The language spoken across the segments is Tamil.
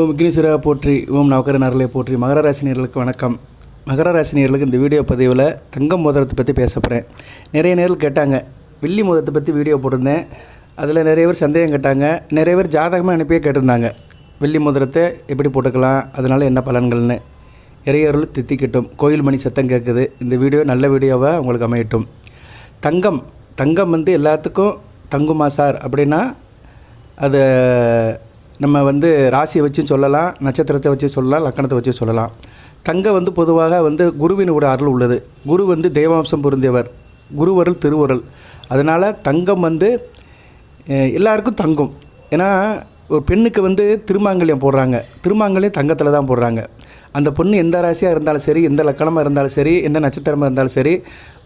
ஓம் விக்னேஸ்வரா போற்றி, ஓம் நவக்கர நரலை போற்றி. மகர ராசினியர்களுக்கு வணக்கம். மகர ராசினியர்களுக்கு இந்த வீடியோ பதிவில் தங்கம் மோதிரத்தை பற்றி பேச போகிறேன். நிறைய நேரில் கேட்டாங்க, வெள்ளி மோதிரத்தை பற்றி வீடியோ போட்டிருந்தேன். அதில் நிறைய பேர் சந்தேகம் கேட்டாங்க. நிறைய பேர் ஜாதகமாக அனுப்பியே கேட்டிருந்தாங்க, வெள்ளி மோதிரத்தை எப்படி போட்டுக்கலாம், அதனால் என்ன பலன்கள்னு. இறையருள் தித்திக்கட்டும், கோயில் மணி சத்தம் கேட்குது. இந்த வீடியோ நல்ல வீடியோவாக உங்களுக்கு அமையட்டும். தங்கம் எல்லாத்துக்கும் தங்குமா சார் அப்படின்னா, அதை நம்ம ராசியை வச்சும் சொல்லலாம், நட்சத்திரத்தை வச்சு சொல்லலாம், லக்கணத்தை வச்சு சொல்லலாம். தங்கம் பொதுவாக குருவினோட அருள் உள்ளது. குரு தெய்வாம்சம் பொருந்தியவர், குருவருள் திருவருள். அதனால் தங்கம் எல்லாருக்கும் தங்கும். ஏன்னா ஒரு பெண்ணுக்கு திருமாங்கல்யம் போடுறாங்க, திருமாங்கல்யம் தங்கத்தில் தான் போடுறாங்க. அந்த பொண்ணு எந்த ராசியாக இருந்தாலும் சரி, எந்த லக்கணமாக இருந்தாலும் சரி, எந்த நட்சத்திரமாக இருந்தாலும் சரி,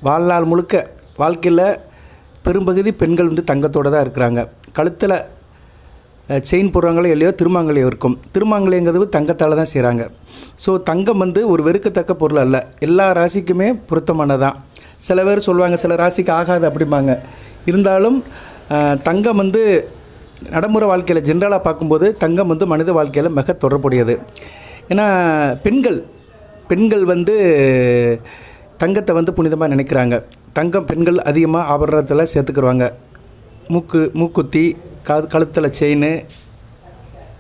வாழ்நாள் முழுக்க வாழ்க்கையில் பெரும்பகுதி பெண்கள் தங்கத்தோடு தான் இருக்கிறாங்க. கழுத்தில் செயின் போடுறாங்களோ இல்லையோ திருமாங்கல்யம் இருக்கும். திருமாங்கல்யங்கிறது தங்கத்தால் தான் செய்கிறாங்க. ஸோ தங்கம் ஒரு வெறுக்கத்தக்க பொருள் அல்ல, எல்லா ராசிக்குமே பொருத்தமானதான். சில பேர் சொல்லுவாங்க சில ராசிக்கு ஆகாது அப்படிம்பாங்க. இருந்தாலும் தங்கம் நடைமுறை வாழ்க்கையில் ஜென்ரலாக பார்க்கும்போது தங்கம் மனித வாழ்க்கையில் மிக தொடர்புடையது. ஏன்னா பெண்கள் தங்கத்தை புனிதமாக நினைக்கிறாங்க. தங்கம் பெண்கள் அதிகமாக ஆபரணத்தில் சேர்த்துக்கிடுவாங்க. மூக்குத்தி, கழுத்தில் செயின்,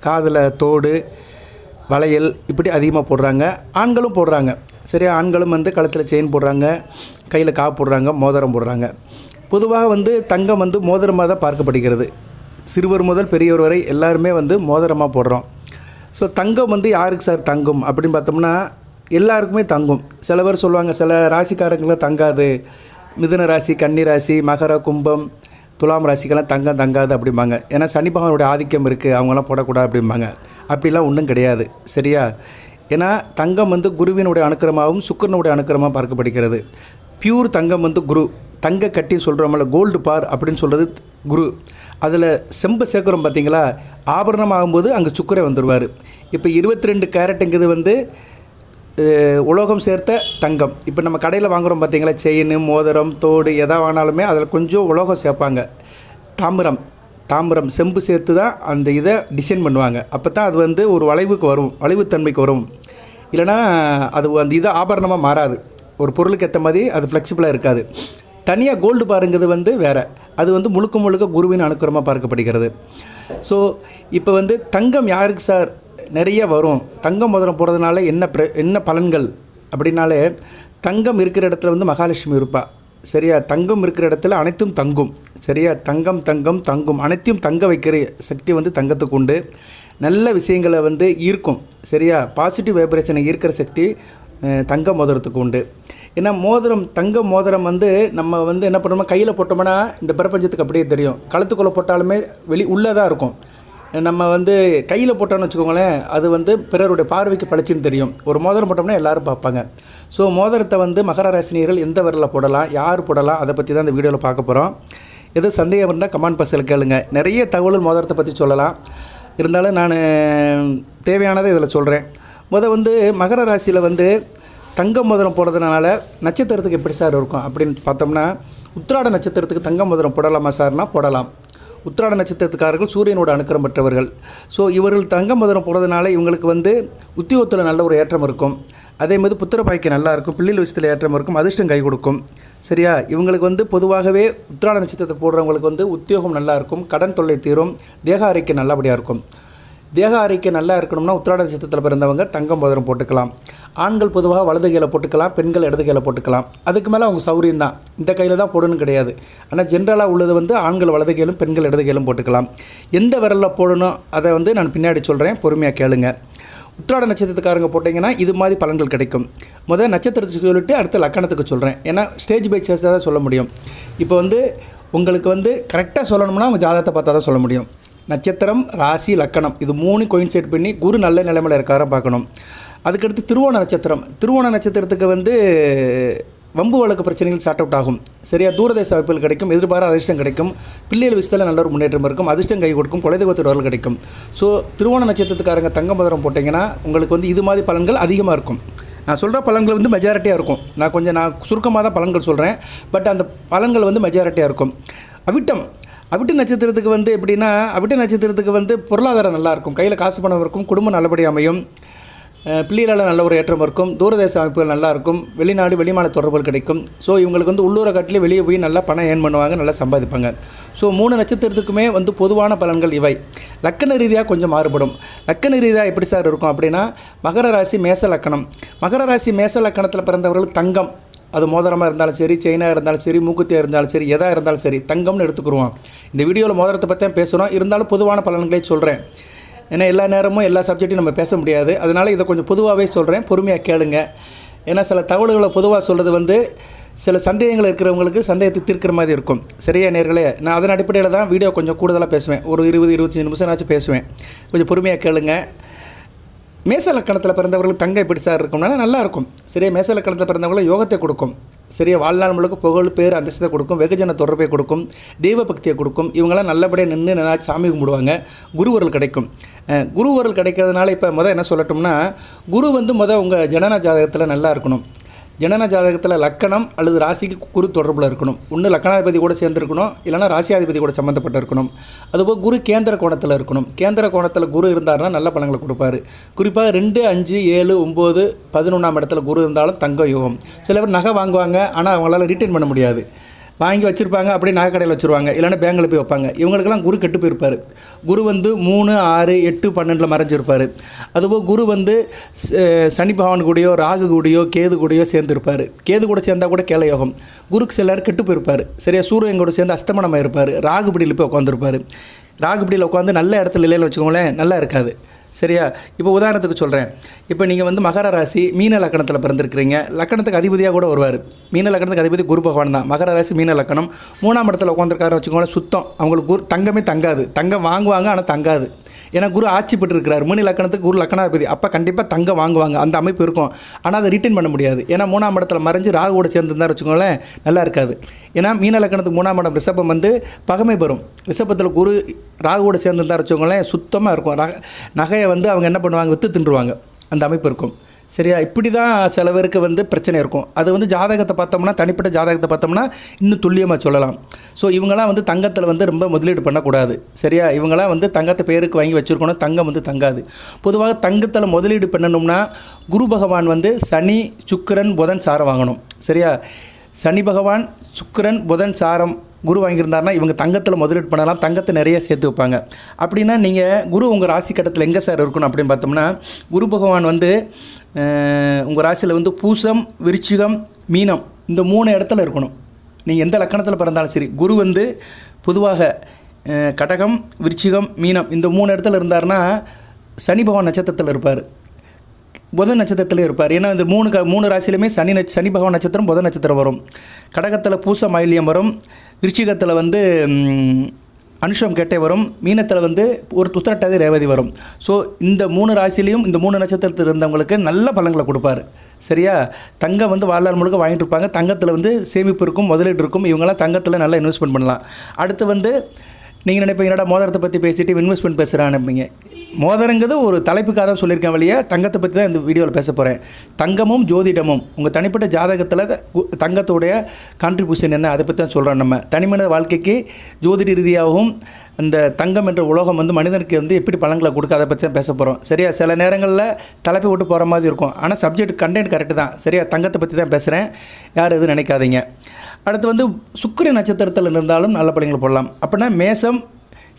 காதில் தோடு, வளையல், இப்படி அதிகமாக போடுறாங்க. ஆண்களும் போடுறாங்க. சரியா, ஆண்களும் கழுத்தில் செயின் போடுறாங்க, கையில் காப்பு போடுறாங்க, மோதிரம் போடுறாங்க. பொதுவாக தங்கம் மோதிரமாக தான் பார்க்கப்படுகிறது. சிறுவர் முதல் பெரியவர் வரை எல்லாருமே மோதிரமாக போடுறோம். ஸோ தங்கம் யாருக்கு சார் தங்கும் அப்படின்னு பார்த்தோம்னா, எல்லாருக்குமே தங்கும். சில பேர் சொல்லுவாங்க சில ராசிக்காரங்களும் தங்காது, மிதுன ராசி, கன்னி ராசி, மகர, கும்பம், துலாம் ராசிக்கெல்லாம் தங்காது அப்படிம்பாங்க. ஏன்னா சனி பகவானுடைய ஆதிக்கம் இருக்குது, அவங்களாம் போடக்கூடாது அப்படிம்பாங்க. அப்படிலாம் ஒன்றும் கிடையாது. சரியா, ஏன்னா தங்கம் குருவினுடைய அனுக்கிரமாகவும் சுக்கிரனுடைய அனுக்கிரமாக பார்க்கப்படுகிறது. பியூர் தங்கம் குரு. தங்க கட்டி சொல்கிறோம்ல, கோல்டு பார் அப்படின்னு சொல்கிறது குரு. அதில் செம்பு சேர்க்குறோம் பார்த்தீங்களா, ஆபரணம் ஆகும்போது அங்கே சுக்கரை வந்துடுவார். இப்போ 22 கேரட்டுங்கிறது உலோகம் சேர்த்த தங்கம். இப்போ நம்ம கடையில் வாங்குகிறோம் பார்த்தீங்களா, செயின், மோதிரம், தோடு எதா வாங்கினாலுமே அதில் கொஞ்சம் உலோகம் சேர்ப்பாங்க. தாமிரம் செம்பு சேர்த்து தான் அந்த இதை டிசைன் பண்ணுவாங்க. அப்போ தான் அது ஒரு வளைவுக்கு வரும், வளைவுத்தன்மைக்கு வரும். இல்லைனா அது அந்த இதை ஆபரணமாக மாறாது. ஒரு பொருளுக்கு ஏற்ற மாதிரி அது ஃப்ளெக்சிபிளாக இருக்காது. தனியாக கோல்டு பாருங்கிறது வேறு. அது முழுக்க குருவின் அனுக்கிரமாக பார்க்கப்படுகிறது. ஸோ இப்போ தங்கம் யாருக்கு சார் நிறைய வரும், தங்கம் மோதிரம் போடுறதுனால என்ன பலன்கள் அப்படின்னாலே, தங்கம் இருக்கிற இடத்துல மகாலட்சுமி இருப்பாள். சரியா, தங்கம் இருக்கிற இடத்துல அனைத்தும் தங்கும். சரியா, தங்கும் அனைத்தையும் தங்க வைக்கிற சக்தி தங்கத்துக்கு உண்டு. நல்ல விஷயங்களை ஈர்க்கும். சரியா, பாசிட்டிவ் வைப்ரேஷனை ஈர்க்கிற சக்தி தங்க மோதிரத்துக்கு உண்டு. ஏன்னா தங்க மோதிரம் நம்ம என்ன பண்ணுறோம்னா, கையில் போட்டோம்னா இந்த பிரபஞ்சத்துக்கு அப்படியே தெரியும். கழுத்துக்குள்ளே போட்டாலுமே உள்ளே தான் இருக்கும். நம்ம கையில் போட்டோம்னு வச்சுக்கோங்களேன், அது பிறருடைய பார்வைக்கு பளிச்சுன்னு தெரியும். ஒரு மோதிரம் போட்டோம்னா எல்லோரும் பார்ப்பாங்க. ஸோ மோதிரத்தை மகர ராசினியர்கள் எந்த விரலில் போடலாம், யார் போடலாம், அதை பற்றி தான் இந்த வீடியோவில் பார்க்க போகிறோம். எதுவும் சந்தேகம் இருந்தால் கமெண்ட் பாக்ஸில் கேளுங்க. நிறைய தகவல் மோதிரத்தை பற்றி சொல்லலாம். இருந்தாலும் நான் தேவையானதை இதில் சொல்கிறேன். மகர ராசியில் தங்க மோதிரம் போடுறதுனால நட்சத்திரத்துக்கு எப்படி சார் இருக்கும் அப்படின்னு பார்த்தோம்னா, உத்திராட நட்சத்திரத்துக்கு தங்க மோதிரம் போடலாமா சார்னா போடலாம். உத்திராட நட்சத்திரத்துக்காரர்கள் சூரியனோட அனுக்கிரம் பெற்றவர்கள். ஸோ இவர்கள் தங்க மோதிரம் போடுறதுனால இவங்களுக்கு உத்தியோகத்தில் நல்ல ஒரு ஏற்றம் இருக்கும். அதே மாதிரி புத்திர பாய்க்கு நல்லா இருக்கும், பிள்ளைகள் விஷயத்தில் ஏற்றம் இருக்கும், அதிர்ஷ்டம் கை கொடுக்கும். சரியா, இவங்களுக்கு பொதுவாகவே உத்திராட நட்சத்திரத்தை போடுறவங்களுக்கு உத்தியோகம் நல்லா இருக்கும், கடன் தொல்லை தீரும், தேக ஆரோக்கியம் நல்லபடியாக இருக்கும். தேக ஆரோக்கியம் நல்லா இருக்கணும்னா உத்திராட நட்சத்திரத்தில் பிறந்தவங்க தங்கம் மோதிரம் போட்டுக்கலாம். ஆண்கள் பொதுவாக வலது கையில் போட்டுக்கலாம், பெண்கள் இடது கையில் போட்டுக்கலாம். அதுக்கு மேலே அவங்க சௌரியம் தான், இந்த கையில் தான் போடணும் கிடையாது. ஆனால் ஜென்ரலாக உள்ளது ஆண்கள் வலது கையிலும் பெண்கள் இடது கையிலும் போட்டுக்கலாம். எந்த விரலில் போடணும் அதை நான் பின்னாடி சொல்கிறேன், பொறுமையாக கேளுங்க. உத்திராட நட்சத்திரத்துக்காரங்க போட்டிங்கன்னா இது மாதிரி பலன்கள் கிடைக்கும். நட்சத்திரத்துக்கு சொல்லிட்டு அடுத்த லக்கணத்துக்கு சொல்கிறேன். ஏன்னா ஸ்டேஜ் பை ஸ்டேஜ் தான் சொல்ல முடியும். இப்போ உங்களுக்கு கரெக்டாக சொல்லணும்னா அவங்க ஜாதகத்தை பார்த்தா தான் சொல்ல முடியும். நட்சத்திரம், ராசி, லக்கணம் இது 3 கோயின்சைட் பண்ணி குரு நல்ல நிலைமையில் இருக்கார பார்க்கணும். அதுக்கடுத்து திருவோண நட்சத்திரத்துக்கு வம்பு வழக்கு பிரச்சனைகள் சார்ட் அவுட் ஆகும். சரியா, தூரதேச வாய்ப்புகள் கிடைக்கும், எதிர்பாராத அதிர்ஷ்டம் கிடைக்கும், பிள்ளைகள் விஷயத்தில் நல்ல ஒரு முன்னேற்றம் இருக்கும், அதிர்ஷ்டம் கை கொடுக்கும், குலதெய்வத்தோட வரல் கிடைக்கும். ஸோ திருவோண நட்சத்திரத்துக்காரங்க தங்க மோதிரம் போட்டிங்கன்னா உங்களுக்கு இது மாதிரி பலன்கள் அதிகமாக இருக்கும். நான் சொல்கிற பலன்கள் மெஜாரிட்டியாக இருக்கும். நான் சுருக்கமாக தான் பலன்கள் சொல்கிறேன், பட் அந்த பலன்கள் மெஜாரிட்டியாக இருக்கும். அவிட்ட நட்சத்திரத்துக்கு வந்து எப்படின்னா, அவிட்ட நட்சத்திரத்துக்கு வந்து பொருளாதாரம் நல்லாயிருக்கும், கையில் காசு பணம் இருக்கும், குடும்பம் நல்லபடியாக அமையும், பிள்ளைகளால் நல்ல ஒரு ஏற்றம் இருக்கும், தூரதேச அமைப்புகள் நல்லாயிருக்கும், வெளிநாடு வெளிமாநில தொடர்புகள் கிடைக்கும். ஸோ இவங்களுக்கு வந்து உள்ளூரை காட்டிலே வெளியே போய் நல்லா பணம் ஏர்ன் பண்ணுவாங்க, நல்லா சம்பாதிப்பாங்க. ஸோ 3 நட்சத்திரத்துக்குமே வந்து பொதுவான பலன்கள் இவை. லக்கண ரீதியாக கொஞ்சம் மாறுபடும். லக்கண ரீதியாக எப்படி சார் இருக்கும் அப்படின்னா, மகர ராசி மேச லக்கணம். மகர ராசி மேச லக்கணத்தில் பிறந்தவர்கள் தங்கம், அது மோதிரமாக இருந்தாலும் சரி, செயினாக இருந்தாலும் சரி, மூக்குத்தியாக இருந்தாலும் சரி, எதாக இருந்தாலும் சரி, தங்கம்னு எடுத்துக்குருவோம். இந்த வீடியோவில் மோதிரத்தை பற்றி தான் பேசுகிறோம், இருந்தாலும் பொதுவான பலன்களே சொல்கிறேன். ஏன்னா எல்லா நேரமும் எல்லா சப்ஜெக்ட்டையும் நம்ம பேச முடியாது, அதனால் இதை கொஞ்சம் பொதுவாகவே சொல்கிறேன், பொறுமையாக கேளுங்க. ஏன்னா சில தகவல்களை பொதுவாக சொல்கிறது வந்து சில சந்தேகங்கள் இருக்கிறவங்களுக்கு சந்தேகத்தை தீர்க்கிற மாதிரி இருக்கும். சரியா நேர்களே? நான் அதன் அடிப்படையில் தான் வீடியோ கொஞ்சம் கூடுதலாக பேசுவேன், ஒரு 20-25 நிமிஷம்னாச்சும் பேசுவேன். கொஞ்சம் பொறுமையாக கேளுங்க. மேச லக்கணத்தில் பிறந்தவர்களுக்கு தங்கம் எப்படி சார் இருக்கும்னா நல்லாயிருக்கும். சரியா? மேச லக்கணத்தில் பிறந்தவர்களுக்கு யோகத்தை கொடுக்கும். சரியா? வாழ்நாள் முழுக்க புகழ் பேர் அந்தஸ்தை கொடுக்கும், வெகுஜன தொடர்பை கொடுக்கும், தெய்வ பக்தியை கொடுக்கும். இவங்களாம் நல்லபடியாக நின்று நல்லா சாமி கும்பிடுவாங்க. குருவர்கள் கிடைக்கும். குருவர்கள் கிடைக்கிறதுனால இப்போ என்ன சொல்லட்டும்னா, குரு வந்து உங்கள் ஜனன ஜாதகத்தில் நல்லா இருக்கணும். ஜனன ஜாதகத்தில் லக்கணம் அல்லது ராசிக்கு குரு தொடர்பில் இருக்கணும். ஒன்று லக்கணாதிபதி கூட சேர்ந்துருக்கணும், இல்லைனா ராசியாதிபதி கூட சம்மந்தப்பட்டு இருக்கணும். அதுபோல் குரு கேந்திர கோணத்தில் இருக்கணும். கேந்திர கோணத்தில் குரு இருந்தாருன்னா நல்ல பலன்களை கொடுப்பாரு. குறிப்பாக 2, 5, 7, 9, 11ஆம் இடத்துல குரு இருந்தாலும் தங்க யோகம். சில பேர் நகை வாங்குவாங்க, ஆனால் அவங்களால ரிட்டர்ன் பண்ண முடியாது. வாங்கி வச்சுருப்பாங்க, அப்படியே நகை கடையில் வச்சுருவாங்க, இல்லைன்னா பேங்கில் போய் வைப்பாங்க. இவங்களுக்கெல்லாம் குரு கெட்டு போயிருப்பார். குரு வந்து 3, 6, 8, 12 மறைஞ்சிருப்பார். அதுபோல் குரு வந்து சனி பகவான் கூடயோ ராகு கூடயோ கேது கூடயோ சேர்ந்துருப்பார். கேது கூட சேர்ந்தால் கூட கேள யோகம். குருக்கு சிலர் கெட்டு போயிருப்பார். சரியா? சூரியன் கூட சேர்ந்து அஸ்தமனமாக இருப்பார். ராகுபடியில் போய் உட்காந்துருப்பார். ராகுபடியில் உட்காந்து நல்ல இடத்துல இல்லைன்னு வச்சுக்கோங்களேன், நல்லா இருக்காது. சரியா? இப்போ உதாரணத்துக்கு சொல்கிறேன். இப்போ நீங்கள் வந்து மகர ராசி மீன லக்கணத்தில் பிறந்திருக்கிறீங்க. லக்கணத்துக்கு அதிபதியாக கூட வருவார். மீன லக்கணத்துக்கு அதிபதி குரு பகவான் தான். மகர ராசி மீன லக்கணம் 3ஆம் இடத்துல உட்காந்துருக்காருன்னு வச்சுக்கோங்களேன், சுத்தம் அவங்களுக்கு தங்கமே தங்காது. தங்கம் வாங்குவாங்க, ஆனால் தங்காது. ஏன்னா குரு ஆட்சி பெற்றிருக்கிறார். மீன லக்கணத்துக்கு குரு லக்கணாதிபதி. அப்போ கண்டிப்பாக தங்கம் வாங்குவாங்க, அந்த அமைப்பு இருக்கும். ஆனால் அதை ரிட்டர்ன் பண்ண முடியாது. ஏன்னா 3ஆம் இடத்துல மறைஞ்சு ராகுவோட சேர்ந்துருந்தார் வச்சுக்கோங்களேன், நல்லா இருக்காது. ஏன்னா மீன லக்கணத்துக்கு 3ஆம் இடம் ரிஷபம் வந்து பகமை பெறும். ரிஷபத்தில் குரு ராகுவோட சேர்ந்துருந்தார் வச்சுக்கோங்களேன், சுத்தமாக இருக்கும். நகையை வந்து அவங்க என்ன பண்ணுவாங்க, விற்று தின்றுவாங்க, அந்த அமைப்பு இருக்கும். சரியா? இப்படி தான் சில பேருக்கு வந்து பிரச்சனை இருக்கும். அது வந்து ஜாதகத்தை பார்த்தோம்னா, தனிப்பட்ட ஜாதகத்தை பார்த்தோம்னா இன்னும் துல்லியமாக சொல்லலாம். ஸோ இவங்களாம் வந்து தங்கத்தில் வந்து ரொம்ப முதலீடு பண்ணக்கூடாது. சரியா? இவங்களாம் வந்து தங்கத்தை பேருக்கு வாங்கி வச்சுருக்கணும், தங்கம் வந்து தங்காது. பொதுவாக தங்கத்தில் முதலீடு பண்ணணும்னா குரு பகவான் வந்து சனி, சுக்கிரன், புதன் சாரம் வாங்கணும். சரியா? சனி பகவான், சுக்கிரன், புதன் சாரம் குரு வாங்கியிருந்தாருன்னா இவங்க தங்கத்தில் முதலீடு பண்ணலாம், தங்கத்தை நிறைய சேர்த்து வைப்பாங்க. அப்படின்னா நீங்கள் குரு உங்கள் ராசி கட்டத்தில் எங்கே சார் இருக்கணும் அப்படின்னு பார்த்தோம்னா, குரு பகவான் வந்து உங்கள் ராசியில் வந்து பூசம், விருச்சிகம், மீனம் இந்த 3 இடத்துல இருக்கணும். நீங்கள் எந்த லக்கணத்தில் பிறந்தாலும் சரி, குரு வந்து பொதுவாக கடகம், விருச்சிகம், மீனம் இந்த 3 இடத்துல இருந்தாருன்னா சனி பகவான் நட்சத்திரத்தில் இருப்பார், புதன் நட்சத்திரத்தில் இருப்பார். ஏன்னா இந்த 3 ராசியிலுமே சனி பகவான் நட்சத்திரம், புதன் நட்சத்திரம் வரும். கடகத்தில் பூசம் ஆயில்யம் வரும், விருச்சிகத்தில் வந்து அனுஷம் கேட்டே வரும், மீனத்தில் வந்து ஒரு உத்திரட்டாதி ரேவதி வரும். ஸோ இந்த 3 ராசிலையும் இந்த 3 நட்சத்திரத்தில் இருந்தவங்களுக்கு நல்ல பலன்களை கொடுப்பார். சரியா? தங்கம் வந்து வாழ்நாள் முழுக்க வாங்கிட்டு இருப்பாங்க. தங்கத்தில் வந்து சேமிப்பு இருக்கும், முதலீடு இருக்கும். இவங்களாம் தங்கத்தில் நல்லா இன்வெஸ்ட்மெண்ட் பண்ணலாம். அடுத்து வந்து நீங்கள் நினைப்பீங்க, என்னடா மோதிரத்தை பற்றி பேசிட்டு இன்வெஸ்ட்மெண்ட் பேசுகிறான்னு நினைப்பீங்க. மோதிரங்கிறது ஒரு தலைப்புக்காக தான் சொல்லியிருக்கேன் வழியா, தங்கத்தை பற்றி தான் இந்த வீடியோவில் பேச போகிறேன். தங்கமும் ஜோதிடமும் உங்கள் தனிப்பட்ட ஜாதகத்தில் தங்கத்தோடைய கான்ட்ரிபியூஷன் என்ன, அதை பற்றி தான் சொல்கிறோம். நம்ம தனிமனித வாழ்க்கைக்கு ஜோதிட ரீதியாகவும் அந்த தங்கம் என்ற உலோகம் வந்து மனிதனுக்கு வந்து எப்படி பலன்களை கொடுக்க, அதை பற்றி தான் பேச போகிறோம். சரியா? சில நேரங்களில் தலைப்பை விட்டு போகிற மாதிரி இருக்கும், ஆனால் சப்ஜெக்ட் கண்டென்ட் கரெக்டு தான். சரியா? தங்கத்தை பற்றி தான் பேசுகிறேன், யார் எதுவும் நினைக்காதீங்க. அடுத்து வந்து சுக்கிர நட்சத்திரத்தில் இருந்தாலும் நல்ல பலன்களை போடலாம். அப்படின்னா மேசம்,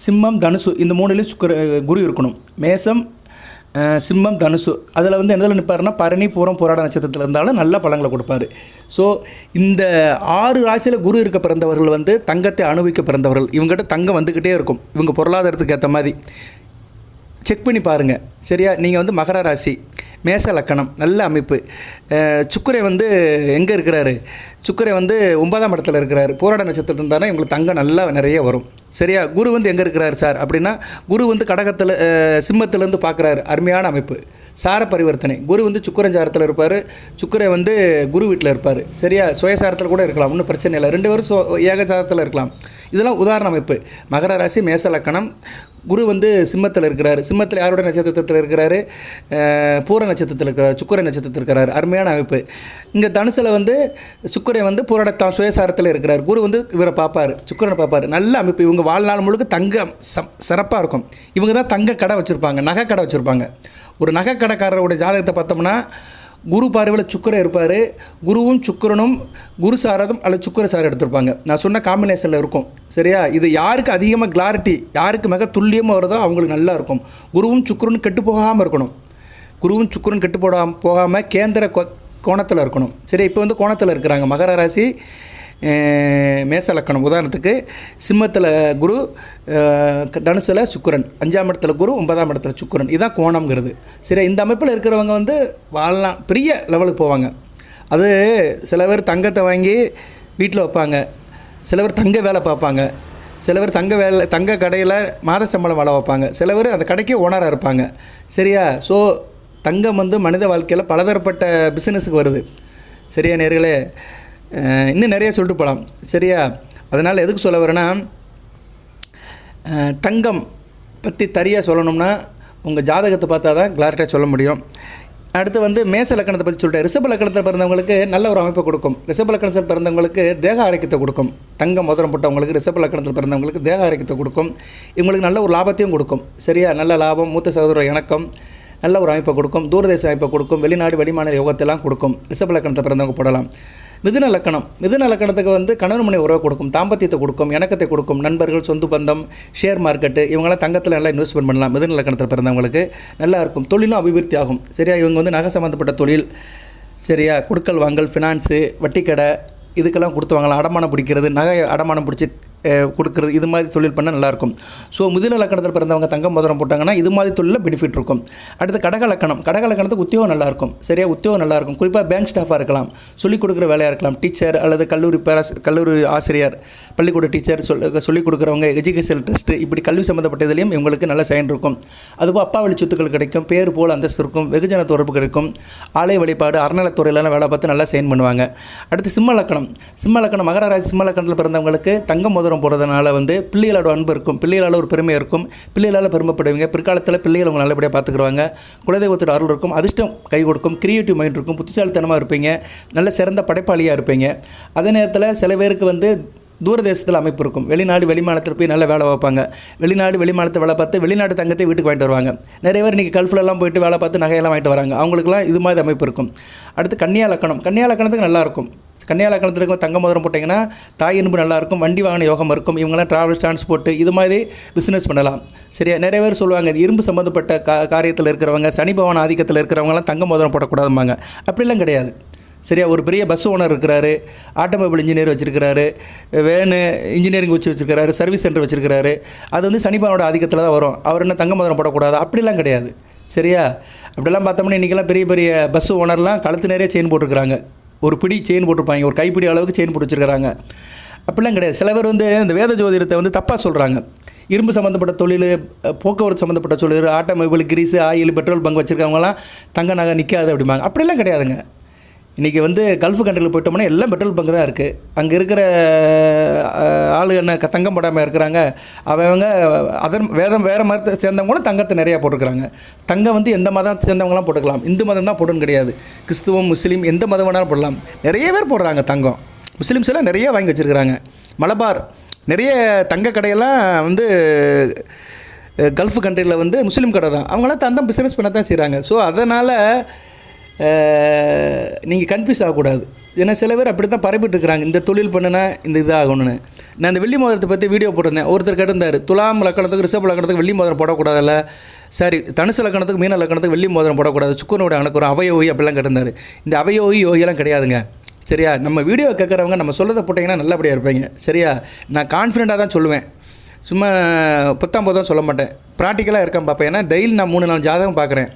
சிம்மம், தனுசு இந்த 3லையும் குரு இருக்கணும். மேசம், சிம்மம், தனுசு அதில் வந்து எதில் நிற்பாருன்னா பரணி, பூரம், போராட நட்சத்திரத்தில் இருந்தாலும் நல்ல பலன்களை கொடுப்பார். ஸோ இந்த 6 ராசியில் குரு இருக்க பிறந்தவர்கள் வந்து தங்கத்தை அனுபவிக்க பிறந்தவர்கள். இவங்ககிட்ட தங்கம் வந்துக்கிட்டே இருக்கும், இவங்க பொருளாதாரத்துக்கு ஏற்ற மாதிரி செக் பண்ணி பாருங்கள். சரியா? நீங்கள் வந்து மகர ராசி, மேச லக்கணம், நல்ல அமைப்பு. சுக்கிரை வந்து எங்கே இருக்கிறாரு, சுக்கிரை வந்து 9ஆம் இடத்துல இருக்கிறாரு. போராட நட்சத்திரத்தில் இருந்தாலும் இவங்களுக்கு தங்கம் நல்லா நிறைய வரும். சரியா? குரு வந்து எங்கே இருக்கிறாரு சார் அப்படின்னா, குரு வந்து கடகத்தில் சிம்மத்திலேருந்து பார்க்குறாரு, அருமையான அமைப்பு. சார பரிவர்த்தனை. குரு வந்து சுக்கிரன் சாரத்தில் இருப்பார், சுக்கிரை வந்து குரு வீட்டில் இருப்பார். சரியா? சுயசாரத்தில் கூட இருக்கலாம், ஒன்றும் பிரச்சனை இல்லை. 2 பேரும் ஏகசாரத்தில் இருக்கலாம். இதெல்லாம் உதாரண அமைப்பு. மகர ராசி, மேச லக்கணம், குரு வந்து சிம்மத்தில் இருக்கிறார். சிம்மத்தில் யாரோட நட்சத்திரத்தில் இருக்கிறாரு, பூர நட்சத்திரத்தில் இருக்கிறார், சுக்கிர நட்சத்திரத்தில் இருக்கிறார். அருமையான அமைப்பு. இங்கே தனுசில் வந்து சுக்கிரை வந்து பூரடத்தான் சுயசாரத்தில் இருக்கிறார். குரு வந்து இவரை பார்ப்பார், சுக்கிரனை பார்ப்பார். நல்ல அமைப்பு. இவங்க வாழ்நாள் முழுக்க தங்கம் சிறப்பாக இருக்கும். இவங்க தான் தங்க கடை வச்சுருப்பாங்க, நகை கடை வச்சுருப்பாங்க. ஒரு நகை கடைக்காரரோட ஜாதகத்தை பார்த்தோம்னா குரு பார்வையில் சுக்கிரன் இருப்பார். குருவும் சுக்கிரனும் குரு சாரதும் அல்லது சுக்கிர சாரம் எடுத்திருப்பாங்க. நான் சொன்ன காம்பினேஷனில் இருக்கும். சரியா? இது யாருக்கு அதிகமாக கிளாரிட்டி, யாருக்கு மிக துல்லியமாக வருதோ அவங்களுக்கு நல்லா இருக்கும். குருவும் சுக்கிரனும் கெட்டு போகாமல் இருக்கணும். குருவும் சுக்கிரன் கெட்டு போகாமல் கேந்திர கோணத்தில் இருக்கணும். சரி, இப்போ வந்து கோணத்தில் இருக்கிறாங்க. மகர ராசி, மேச லக்கணம். உதாரணத்துக்கு சிம்மத்தில் குரு, தனுசில் சுக்கிரன், 5ஆம் இடத்துல குரு, 9ஆம் இடத்துல சுக்கிரன். இதுதான் கோணம்ங்கிறது. சரி, இந்த அமைப்பில் இருக்கிறவங்க வந்து வாழலாம், பெரிய லெவலுக்கு போவாங்க. அது சில பேர் தங்கத்தை வாங்கி வீட்டில் வைப்பாங்க, சில பேர் தங்க வேலை பார்ப்பாங்க, சில பேர் தங்க கடையில் மாத சம்பளம் வேலை வைப்பாங்க, சில பேர் அந்த கடைக்கே ஓனராக இருப்பாங்க. சரியா? ஸோ தங்கம் வந்து மனித வாழ்க்கையில் பலதரப்பட்ட பிஸ்னஸுக்கு வருது. சரியா நேர்களே? இன்னும் நிறைய சொல்லிட்டு போகலாம். சரியா? அதனால் எதுக்கு சொல்ல வரேன்னா, தங்கம் பற்றி தனியாக சொல்லணும்னா உங்கள் ஜாதகத்தை பார்த்தா தான் கிளாரிட்டியாக சொல்ல முடியும். அடுத்து வந்து மேச லக்கணத்தை பற்றி சொல்லிட்டேன். ரிஷப லக்கணத்தில் பிறந்தவங்களுக்கு நல்ல ஒரு அமைப்பை கொடுக்கும். ரிஷப லக்கணத்தில் பிறந்தவங்களுக்கு தேக ஆரோக்கியத்தை கொடுக்கும். தங்கம் மோதிரம் போட்டவங்களுக்கு, ரிஷப லக்கணத்தில் பிறந்தவங்களுக்கு தேக ஆரோக்கியத்தை கொடுக்கும். இவங்களுக்கு நல்ல ஒரு லாபத்தையும் கொடுக்கும். சரியா? நல்ல லாபம், மூத்த சகோதர இணக்கம், நல்ல ஒரு அமைப்பை கொடுக்கும். தூரதேச அமைப்பை கொடுக்கும். வெளிநாடு வெளிமாநில யோகத்தெல்லாம் கொடுக்கும். ரிஷப லக்கணத்தை பிறந்தவங்க போடலாம். மிதுன லக்கணத்துக்கு வந்து கணவன் மனை உறவை கொடுக்கும், தாம்பத்தியத்தை கொடுக்கும், இணக்கத்தை கொடுக்கும். நண்பர்கள், சொந்த பந்தம், ஷேர் மார்க்கெட்டு, இவங்களாம் தங்கத்தில் நல்லா இன்வெஸ்ட்மெண்ட் பண்ணலாம். மிதுன லக்கணத்தில் பிறந்தவங்களுக்கு நல்லா இருக்கும். தொழிலும் அபிவிருத்தி ஆகும். சரியா? இவங்க வந்து நகை சம்மந்தப்பட்ட தொழில், சரியா, கொடுக்கல் வாங்கல், ஃபினான்ஸு, வட்டிக்கடை, இதுக்கெல்லாம் கொடுத்து வாங்கலாம். அடமானம் பிடிக்கிறது, நகை அடமானம் பிடிச்சி கொடுக்குறது, இது மாதிரி தொழில் பண்ணால் நல்லாயிருக்கும். ஸோ மிதுன லக்கணத்தில் பிறந்தவங்க தங்கம் மோதிரம் போட்டாங்கன்னா இது மாதிரி தொழிலில் பெனிஃபிட் இருக்கும். அடுத்து கடக லக்கணத்துக்கு உத்தியோகம் நல்லாயிருக்கும். சரியா? உத்தியோகம் நல்லாயிருக்கும். குறிப்பாக பேங்க் ஸ்டாஃபாக இருக்கலாம், சொல்லிக் கொடுக்குற வேலையாக இருக்கலாம், டீச்சர் அல்லது கல்லூரி ஆசிரியர், பள்ளிக்கூட டீச்சர், சொல்லிக் கொடுக்குறவங்க, எஜுகேஷன் ட்ரஸ்ட்டு, இப்படி கல்வி சம்மந்தப்பட்டதுலேயும் இவங்களுக்கு நல்ல சைன் இருக்கும். அதுபோல் அப்பா வழி சொத்துக்கள் கிடைக்கும், பேர் போல் அந்தஸ்து இருக்கும், வெகுஜன தொடர்பு கிடைக்கும், ஆலய வழிபாடு, அறநிலைத்துறையிலலாம் வேலை பார்த்து நல்லா சைன் பண்ணுவாங்க. அடுத்து சிம்ம லக்கணம் மகர ராசி சிம்ம லக்கணத்தில் பிறந்தவங்களுக்கு தங்கம் மோதிரம் போடுறதுனால வந்து பிள்ளைகளோட அன்பு இருக்கும், பிள்ளைகளால் ஒரு பெருமை இருக்கும், பிள்ளைகளால் பெருமைப்படுவீங்க. பிற்காலத்தில் பிள்ளைகள் அவங்க நல்லபடியாக பார்த்துக்குருவாங்க. குலதெய்வத்தோட அருள் இருக்கும், அதிர்ஷ்டம் கை கொடுக்கும், கிரியேட்டிவ் மைண்ட் இருக்கும், புத்திசாலித்தனமாக இருப்பீங்க, நல்ல சிறந்த படைப்பாளியாக இருப்பீங்க. அதே நேரத்தில் சில பேருக்கு வந்து தூரதேசத்தில் அமைப்பு இருக்கும். வெளிநாடு வெளிமாநிலத்தில் போய் நல்ல வேலை பார்ப்பாங்க. வெளிநாடு வெளிமாநிலத்தை வேலை பார்த்து வெளிநாட்டு தங்கத்தை வீட்டுக்கு வாங்கிட்டு வருவாங்க. நிறைய பேர் இன்றைக்கி கல்ஃப்லலாம் போயிட்டு வேலை பார்த்து நகையெல்லாம் வாங்கிட்டு வராங்க. அவங்களுக்குலாம் இது மாதிரி அமைப்பு இருக்கும். அடுத்து கன்னியா லக்கணத்துக்கு நல்லாயிருக்கும். கன்னியா லக்கணத்துக்கு தங்க மோதிரம் போட்டிங்கன்னா தாய் அன்பு நல்லாயிருக்கும், வண்டி வாகன யோகம் இருக்கும். இவங்களாம் ட்ராவல், டிரான்ஸ்போர்ட்டு, இது மாதிரி பிஸ்னஸ் பண்ணலாம். சரியா? நிறைய பேர் சொல்லுவாங்க இது இரும்பு சம்மந்தப்பட்ட காரியத்தில் இருக்கிறவங்க, சனி பகவான் ஆதிக்கத்தில் இருக்கிறவங்களாம் தங்க மோதிரம் போடக்கூடாதும்பாங்க. அப்படிலாம் கிடையாது. சரியா? ஒரு பெரிய பஸ் ஓனர் இருக்கிறாரு, ஆட்டோமொபைல் இன்ஜினியர் வச்சுருக்கிறாரு, வேனு இன்ஜினியரிங் வச்சுருக்கிறாரு, சர்வீஸ் சென்டர் வச்சுருக்கிறாரு. அது வந்து சனிபாவோட ஆதிக்கத்தில் தான் வரும். அவர் என்ன தங்க மோதிரம் போடக்கூடாது? அப்படிலாம் கிடையாது. சரியா? அப்படிலாம் பார்த்தோம்னா இன்றைக்கெல்லாம் பெரிய பெரிய பஸ் ஓனர்லாம் கழுத்து நிறைய செயின் போட்டிருக்கிறாங்க. ஒரு பிடி செயின் போட்டிருப்பாங்க, ஒரு கைப்பிடி அளவுக்கு செயின் போட்டு வச்சுருக்கிறாங்க. அப்படிலாம் கிடையாது. சில பேர் வந்து இந்த வேத ஜோதிடத்தை வந்து தப்பாக சொல்கிறாங்க. இரும்பு சம்மந்தப்பட்ட தொழில், போக்குவரத்து சம்மந்தப்பட்ட தொழில், automobile, grease, oil, petrol bunk வச்சுருக்கவங்களாம் தங்க நகை நிற்காது அப்படிம்பாங்க. அப்படிலாம் கிடையாதுங்க. இன்றைக்கி வந்து கல்ஃப் கண்ட்ரியில் போயிட்டோம்னா எல்லாம் பெட்ரோல் பங்கு தான் இருக்குது. அங்கே இருக்கிற ஆளுங்க என்ன தங்கம் போடாமல் இருக்கிறாங்க. அவங்க வேறு மதத்தை சேர்ந்தவங்களும் தங்கத்தை நிறையா போட்டுருக்குறாங்க. தங்கம் வந்து எந்த மதம் சேர்ந்தவங்களாம் போட்டுக்கலாம். இந்து மதம் தான் போட்டுன்னு கிடையாது. கிறிஸ்துவம், முஸ்லீம், எந்த மதம் வேணாலும் போடலாம். நிறைய பேர் போடுறாங்க தங்கம். முஸ்லீம்ஸ் எல்லாம் நிறைய வாங்கி வச்சுருக்கிறாங்க. மலபார் நிறைய தங்க கடையெல்லாம் வந்து கல்ஃப் கண்ட்ரியில் வந்து முஸ்லீம் கடை தான். அவங்களாம் தந்தம் பிஸ்னஸ் பண்ண தான் செய்கிறாங்க. ஸோ அதனால் நீங்கள் கன்ஃபியூஸ் ஆகக்கூடாது. ஏன்னா சில பேர் அப்படி தான் பரப்பிட்டுருக்குறாங்க, இந்த தொழில் பண்ணுனா இந்த இதாகணும்னு. நான் இந்த வெள்ளி மோதிரத்தை பற்றி வீடியோ போட்டிருந்தேன். ஒருத்தர் கேட்டிருந்தார், துலாம் லக்கணத்துக்கு ரிஷப லக்கணத்துக்கு வெள்ளி மோதிரம் போடக்கூடாதுல்ல, சரி தனுசு லக்கணத்துக்கு மீன லக்கணத்துக்கு வெள்ளி மோதிரம் போடக்கூடாது, சுக்கரனோட அணுக்குறோம் அவயோகி அப்படிலாம் கேட்டிருந்தார். இந்த அவயோகி யோகியெல்லாம் கிடையாதுங்க. சரியா? நம்ம வீடியோ கேட்குறவங்க நம்ம சொல்லதை போட்டிங்கன்னா நல்லபடியாக இருப்பீங்க. சரியா? நான் கான்ஃபிடெண்ட்டாக தான் சொல்லுவேன், சும்மா புத்தாம் போதும் சொல்ல மாட்டேன். ப்ராக்டிக்கலாக இருக்கேன் பார்ப்பேன். ஏன்னா டெய்லி நான் 3-4 ஜாதகம் பார்க்குறேன்.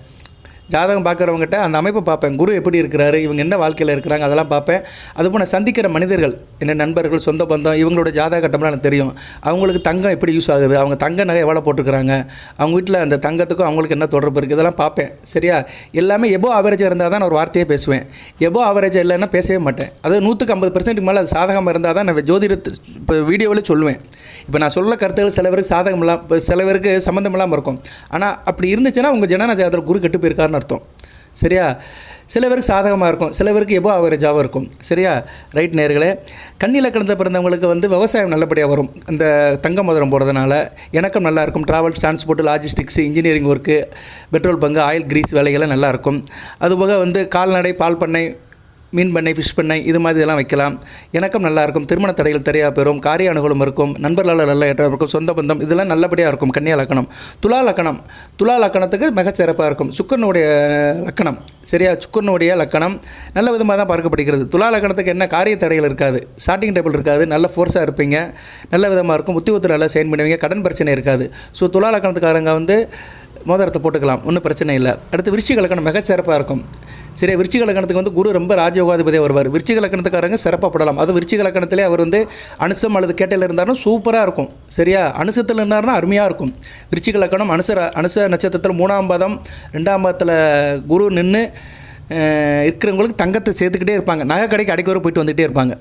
ஜாதகம் பார்க்குறவங்ககிட்ட அந்த அமைப்பை பார்ப்பேன். குரு எப்படி இருக்கிறாரு, இவங்க என்ன வாழ்க்கையில் இருக்கிறாங்க, அதெல்லாம் பார்ப்பேன். அதுபோல் நான் சந்திக்கிற மனிதர்கள், என்ன நண்பர்கள், சொந்த பந்தம், இவங்களோட ஜாதக கட்டம்லாம் எனக்கு தெரியும். அவங்களுக்கு தங்கம் எப்படி யூஸ் ஆகுது, அவங்க தங்க நகை எவ்வளோ போட்டுருக்குறாங்க, அவங்க வீட்டில் அந்த தங்கத்துக்கும் அவங்களுக்கு என்ன தொடர்பு இருக்குது, இதெல்லாம் பார்ப்பேன். சரியா? எல்லாமே எபோ ஆவரேஜாக இருந்தால் தான் நான் ஒரு வார்த்தையே பேசுவேன். எபோ ஆவரேஜாக இல்லைன்னா பேசவே மாட்டேன். அது 150% மேலே அது சாதகமாக இருந்தால் தான் நான் ஜோதிடத்தை இப்போ வீடியோவில் சொல்லுவேன். இப்போ நான் சொல்ல கருத்துகள் சில பேருக்கு சாதகம் இல்லாமல், சில பேருக்கு சம்மந்தம் இல்லாமல் இருக்கும். ஆனால் அப்படி இருந்துச்சுன்னா உங்கள் ஜனன ஜாதகத்தில் குரு கெட்டு போயிருக்காருன்னு அர்த்தம். சரியா? சில பேருக்கு சாதகமாக இருக்கும், சில பேருக்கு எபோ ஆவரேஜாகவும் இருக்கும். சரியா? ரைட் நேர்களே. கன்னி லக்கணத்தை பிறந்தவங்களுக்கு வந்து விவசாயம் நல்லபடியாக வரும். இந்த தங்க மோதிரம் போகிறதுனால இணக்கம் நல்லாயிருக்கும். Travels, transport, logistics, engineering work, petrol bunk, oil Greece வேலைகள்லாம் நல்லாயிருக்கும். அதுபோக வந்து கால்நடை, பால் பண்ணை, மீன் பண்ணை, ஃபிஷ் பண்ணை, இது மாதிரி இதெல்லாம் வைக்கலாம். இணக்கம் நல்லாயிருக்கும். திருமண தடைகள் தெரியா பெறும். காரிய அனுகூலம் இருக்கும். நண்பர்களால் நல்ல ஏற்றம் இருக்கும். சொந்த பந்தம் இதெல்லாம் நல்லபடியாக இருக்கும். கன்னியா லக்கணம். துலா லக்கணத்துக்கு மிகச்சிறப்பாக இருக்கும். சுக்கிரனுடைய லக்கணம். சரியா? சுக்கிரனுடைய லக்கணம் நல்ல விதமாக தான் பார்க்கப்படுகிறது. துலா லக்கணத்துக்கு என்ன காரிய தடைகள் இருக்காது, ஸ்டார்டிங் டேபிள் இருக்காது, நல்ல ஃபோர்ஸாக இருப்பீங்க, நல்ல விதமாக இருக்கும். உத்தியோகத்தில் நல்லா சைன் பண்ணுவீங்க, கடன் பிரச்சனை இருக்காது. ஸோ துலா லக்கணத்துக்காரங்க வந்து மோதிரத்தை போட்டுக்கலாம், ஒன்றும் பிரச்சனை இல்லை. அடுத்து விருச்சிக லக்கணம் மிகச்சிறப்பாக இருக்கும். சரி, விருச்சிக லக்கணத்துக்கு வந்து குரு ரொம்ப ராஜயோகாதிபதியாக வருவார். விருச்சிக லக்கணத்துக்காரங்க சிறப்பாக படலாம். அதுவும் விருச்சிக லக்கணத்திலே அவர் வந்து அனுசம் அல்லது கேட்டையில் இருந்தாருன்னா சூப்பராக இருக்கும். சரியா? அனுசத்தில் இருந்தாருன்னா அருமையாக இருக்கும். விருச்சிக லக்கணம் அனுச நட்சத்திரத்தில் 3ஆம் பாதம் 2ஆம் பாதத்தில் குரு நின்று இருக்கிறவங்களுக்கு தங்கத்தை சேர்த்துக்கிட்டே இருப்பாங்க. நகை கடைக்கு அடைக்க வர போயிட்டு வந்துகிட்டே இருப்பாங்க.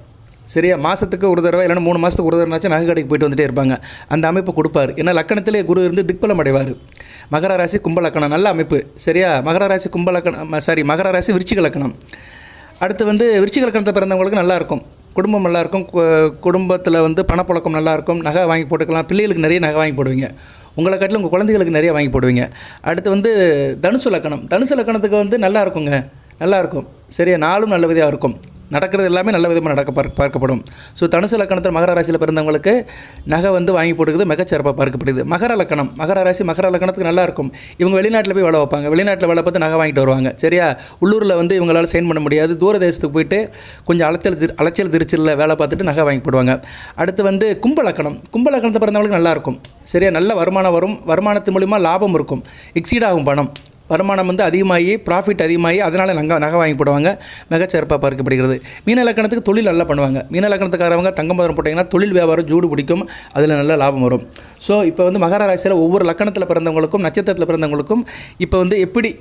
சரியா? மாதத்துக்கு ஒரு தடவை இல்லைன்னா 3 மாதத்துக்கு ஒரு தடவைனாச்சும் நகை கடைக்கு போயிட்டு வந்துகிட்டே இருப்பாங்க. அந்த அமைப்பை கொடுப்பார். ஏன்னா லக்கணத்திலே குரு இருந்து திக்பலம் அடைவார். மகர ராசி கும்ப லக்கணம் நல்ல அமைப்பு. சரியா? மகர ராசி மகர ராசி விருச்சிக லக்கணம். அடுத்து வந்து விருச்சிக லக்கணத்தை பிறந்தவங்களுக்கு நல்லாயிருக்கும். குடும்பம் நல்லாயிருக்கும். குடும்பத்தில் வந்து பணப்புழக்கம் நல்லாயிருக்கும். நகை வாங்கி போட்டுக்கலாம். பிள்ளைகளுக்கு நிறைய நகை வாங்கி போடுவீங்க. உங்களை காட்டிலும் உங்கள் குழந்தைகளுக்கு நிறைய வாங்கி போடுவீங்க. அடுத்து வந்து தனுசு லக்கணம். தனுசு லக்கணத்துக்கு வந்து நல்லா இருக்குங்க, நல்லாயிருக்கும். சரியா? நாளும் நல்ல விதையாக இருக்கும். நடக்கிறது எல்லாமே நல்ல விதமாக பார்க்கப்படும். ஸோ தனுசு லக்கணத்தில் மகர ராசியில் பிறந்தவங்களுக்கு நகை வந்து வாங்கி போட்டுக்கிறது மிகச்சிறப்பாக பார்க்கப்படுது. மகர லக்கணம். மகர ராசி மகர லக்கணத்துக்கு நல்லாயிருக்கும். இவங்க வெளிநாட்டில் போய் வேலை வைப்பாங்க. வெளிநாட்டில் வேலை பார்த்து நகை வாங்கிட்டு வருவாங்க. சரியா? உள்ளூரில் வந்து இவங்களால் சைன் பண்ண முடியாது. தூர தேசத்துக்கு போயிட்டு கொஞ்சம் அலைச்சல் திருச்சலில் வேலை பார்த்துட்டு நகை வாங்கி போடுவாங்க. அடுத்து வந்து கும்ப லக்கணம். கும்ப லக்கணத்தை பிறந்தவங்களுக்கு நல்லாயிருக்கும். சரியா? நல்ல வருமானம் வரும். வருமானத்து மூலிமா லாபம் இருக்கும். எக்ஸீட் ஆகும் பணம். வருமானம் வந்து அதிகமாகி, ப்ராஃபிட் அதிகமாகி, அதனால் நகை வாங்கி போடுவாங்க. மிகச்சிறப்பாக பார்க்கப்படுகிறது. மீன லக்கணத்துக்கு தொழில் நல்லா பண்ணுவாங்க. மீன லக்கணத்துக்காரவங்க தங்க மோதிரம் போட்டிங்கன்னா தொழில் வியாபாரம் ஜூடு பிடிக்கும். அதில் நல்ல லாபம் வரும். ஸோ இப்போ வந்து மகர ராசியில் ஒவ்வொரு லக்கணத்தில் பிறந்தவங்களுக்கும் நட்சத்திரத்தில் பிறந்தவங்களுக்கும் இப்போ வந்து எப்படி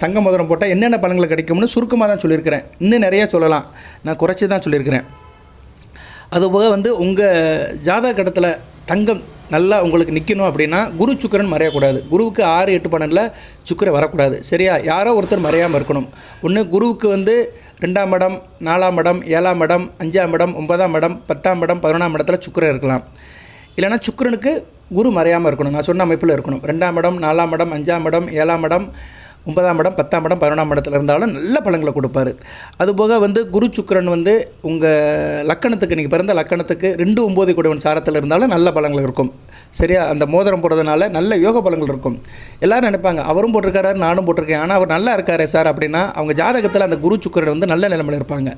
தங்க மோதிரம் போட்டால் என்னென்ன பலன்கள் கிடைக்கும்னு சுருக்கமாக தான் சொல்லியிருக்கிறேன். இன்னும் நிறையா சொல்லலாம், நான் குறைச்சி தான் சொல்லியிருக்கிறேன். அதுபோக வந்து உங்கள் ஜாதக கட்டத்தில் தங்கம் நல்லா உங்களுக்கு நிற்கணும் அப்படின்னா குரு சுக்கிரன் மறையக்கூடாது. குருவுக்கு 6, 8, 12 சுக்கிரன் வரக்கூடாது. சரியா? யாரோ ஒருத்தர் மறையாமல் இருக்கணும். ஒன்று குருவுக்கு வந்து 2ஆம் இடம், 4ஆம் இடம், 7ஆம் இடம், 5ஆம் இடம், 9ஆம் இடம், 10ஆம் இடம், 11ஆம் இடத்துல சுக்கிரன் இருக்கலாம். இல்லைனா சுக்கிரனுக்கு குரு மறையாமல் இருக்கணும். நான் சொன்ன அமைப்பில் இருக்கணும். 2ஆம் இடம், 4ஆம் இடம், 5ஆம் இடம், 7ஆம் இடம், 9ஆம் இடம், 10ஆம் இடம், 11ஆம் இடத்துல இருந்தாலும் நல்ல பலன்களை கொடுப்பார். அதுபோக வந்து குரு சுக்கிரன் வந்து உங்கள் லக்கணத்துக்கு, நீங்கள் பிறந்த லக்கணத்துக்கு 2, 9 கூடவன் சாரத்தில் இருந்தாலும் நல்ல பலன்கள் இருக்கும். சரியா? அந்த மோதிரம் போடுறதுனால நல்ல யோக பலன்கள் இருக்கும். எல்லோரும் நினைப்பாங்க அவரும் போட்டிருக்காரு, நானும் போட்டிருக்கேன், ஆனால் அவர் நல்லா இருக்காரு சார் அப்படின்னா அவங்க ஜாதகத்தில் அந்த குரு சுக்கிரன் வந்து நல்ல நிலைமையில் இருப்பாங்க.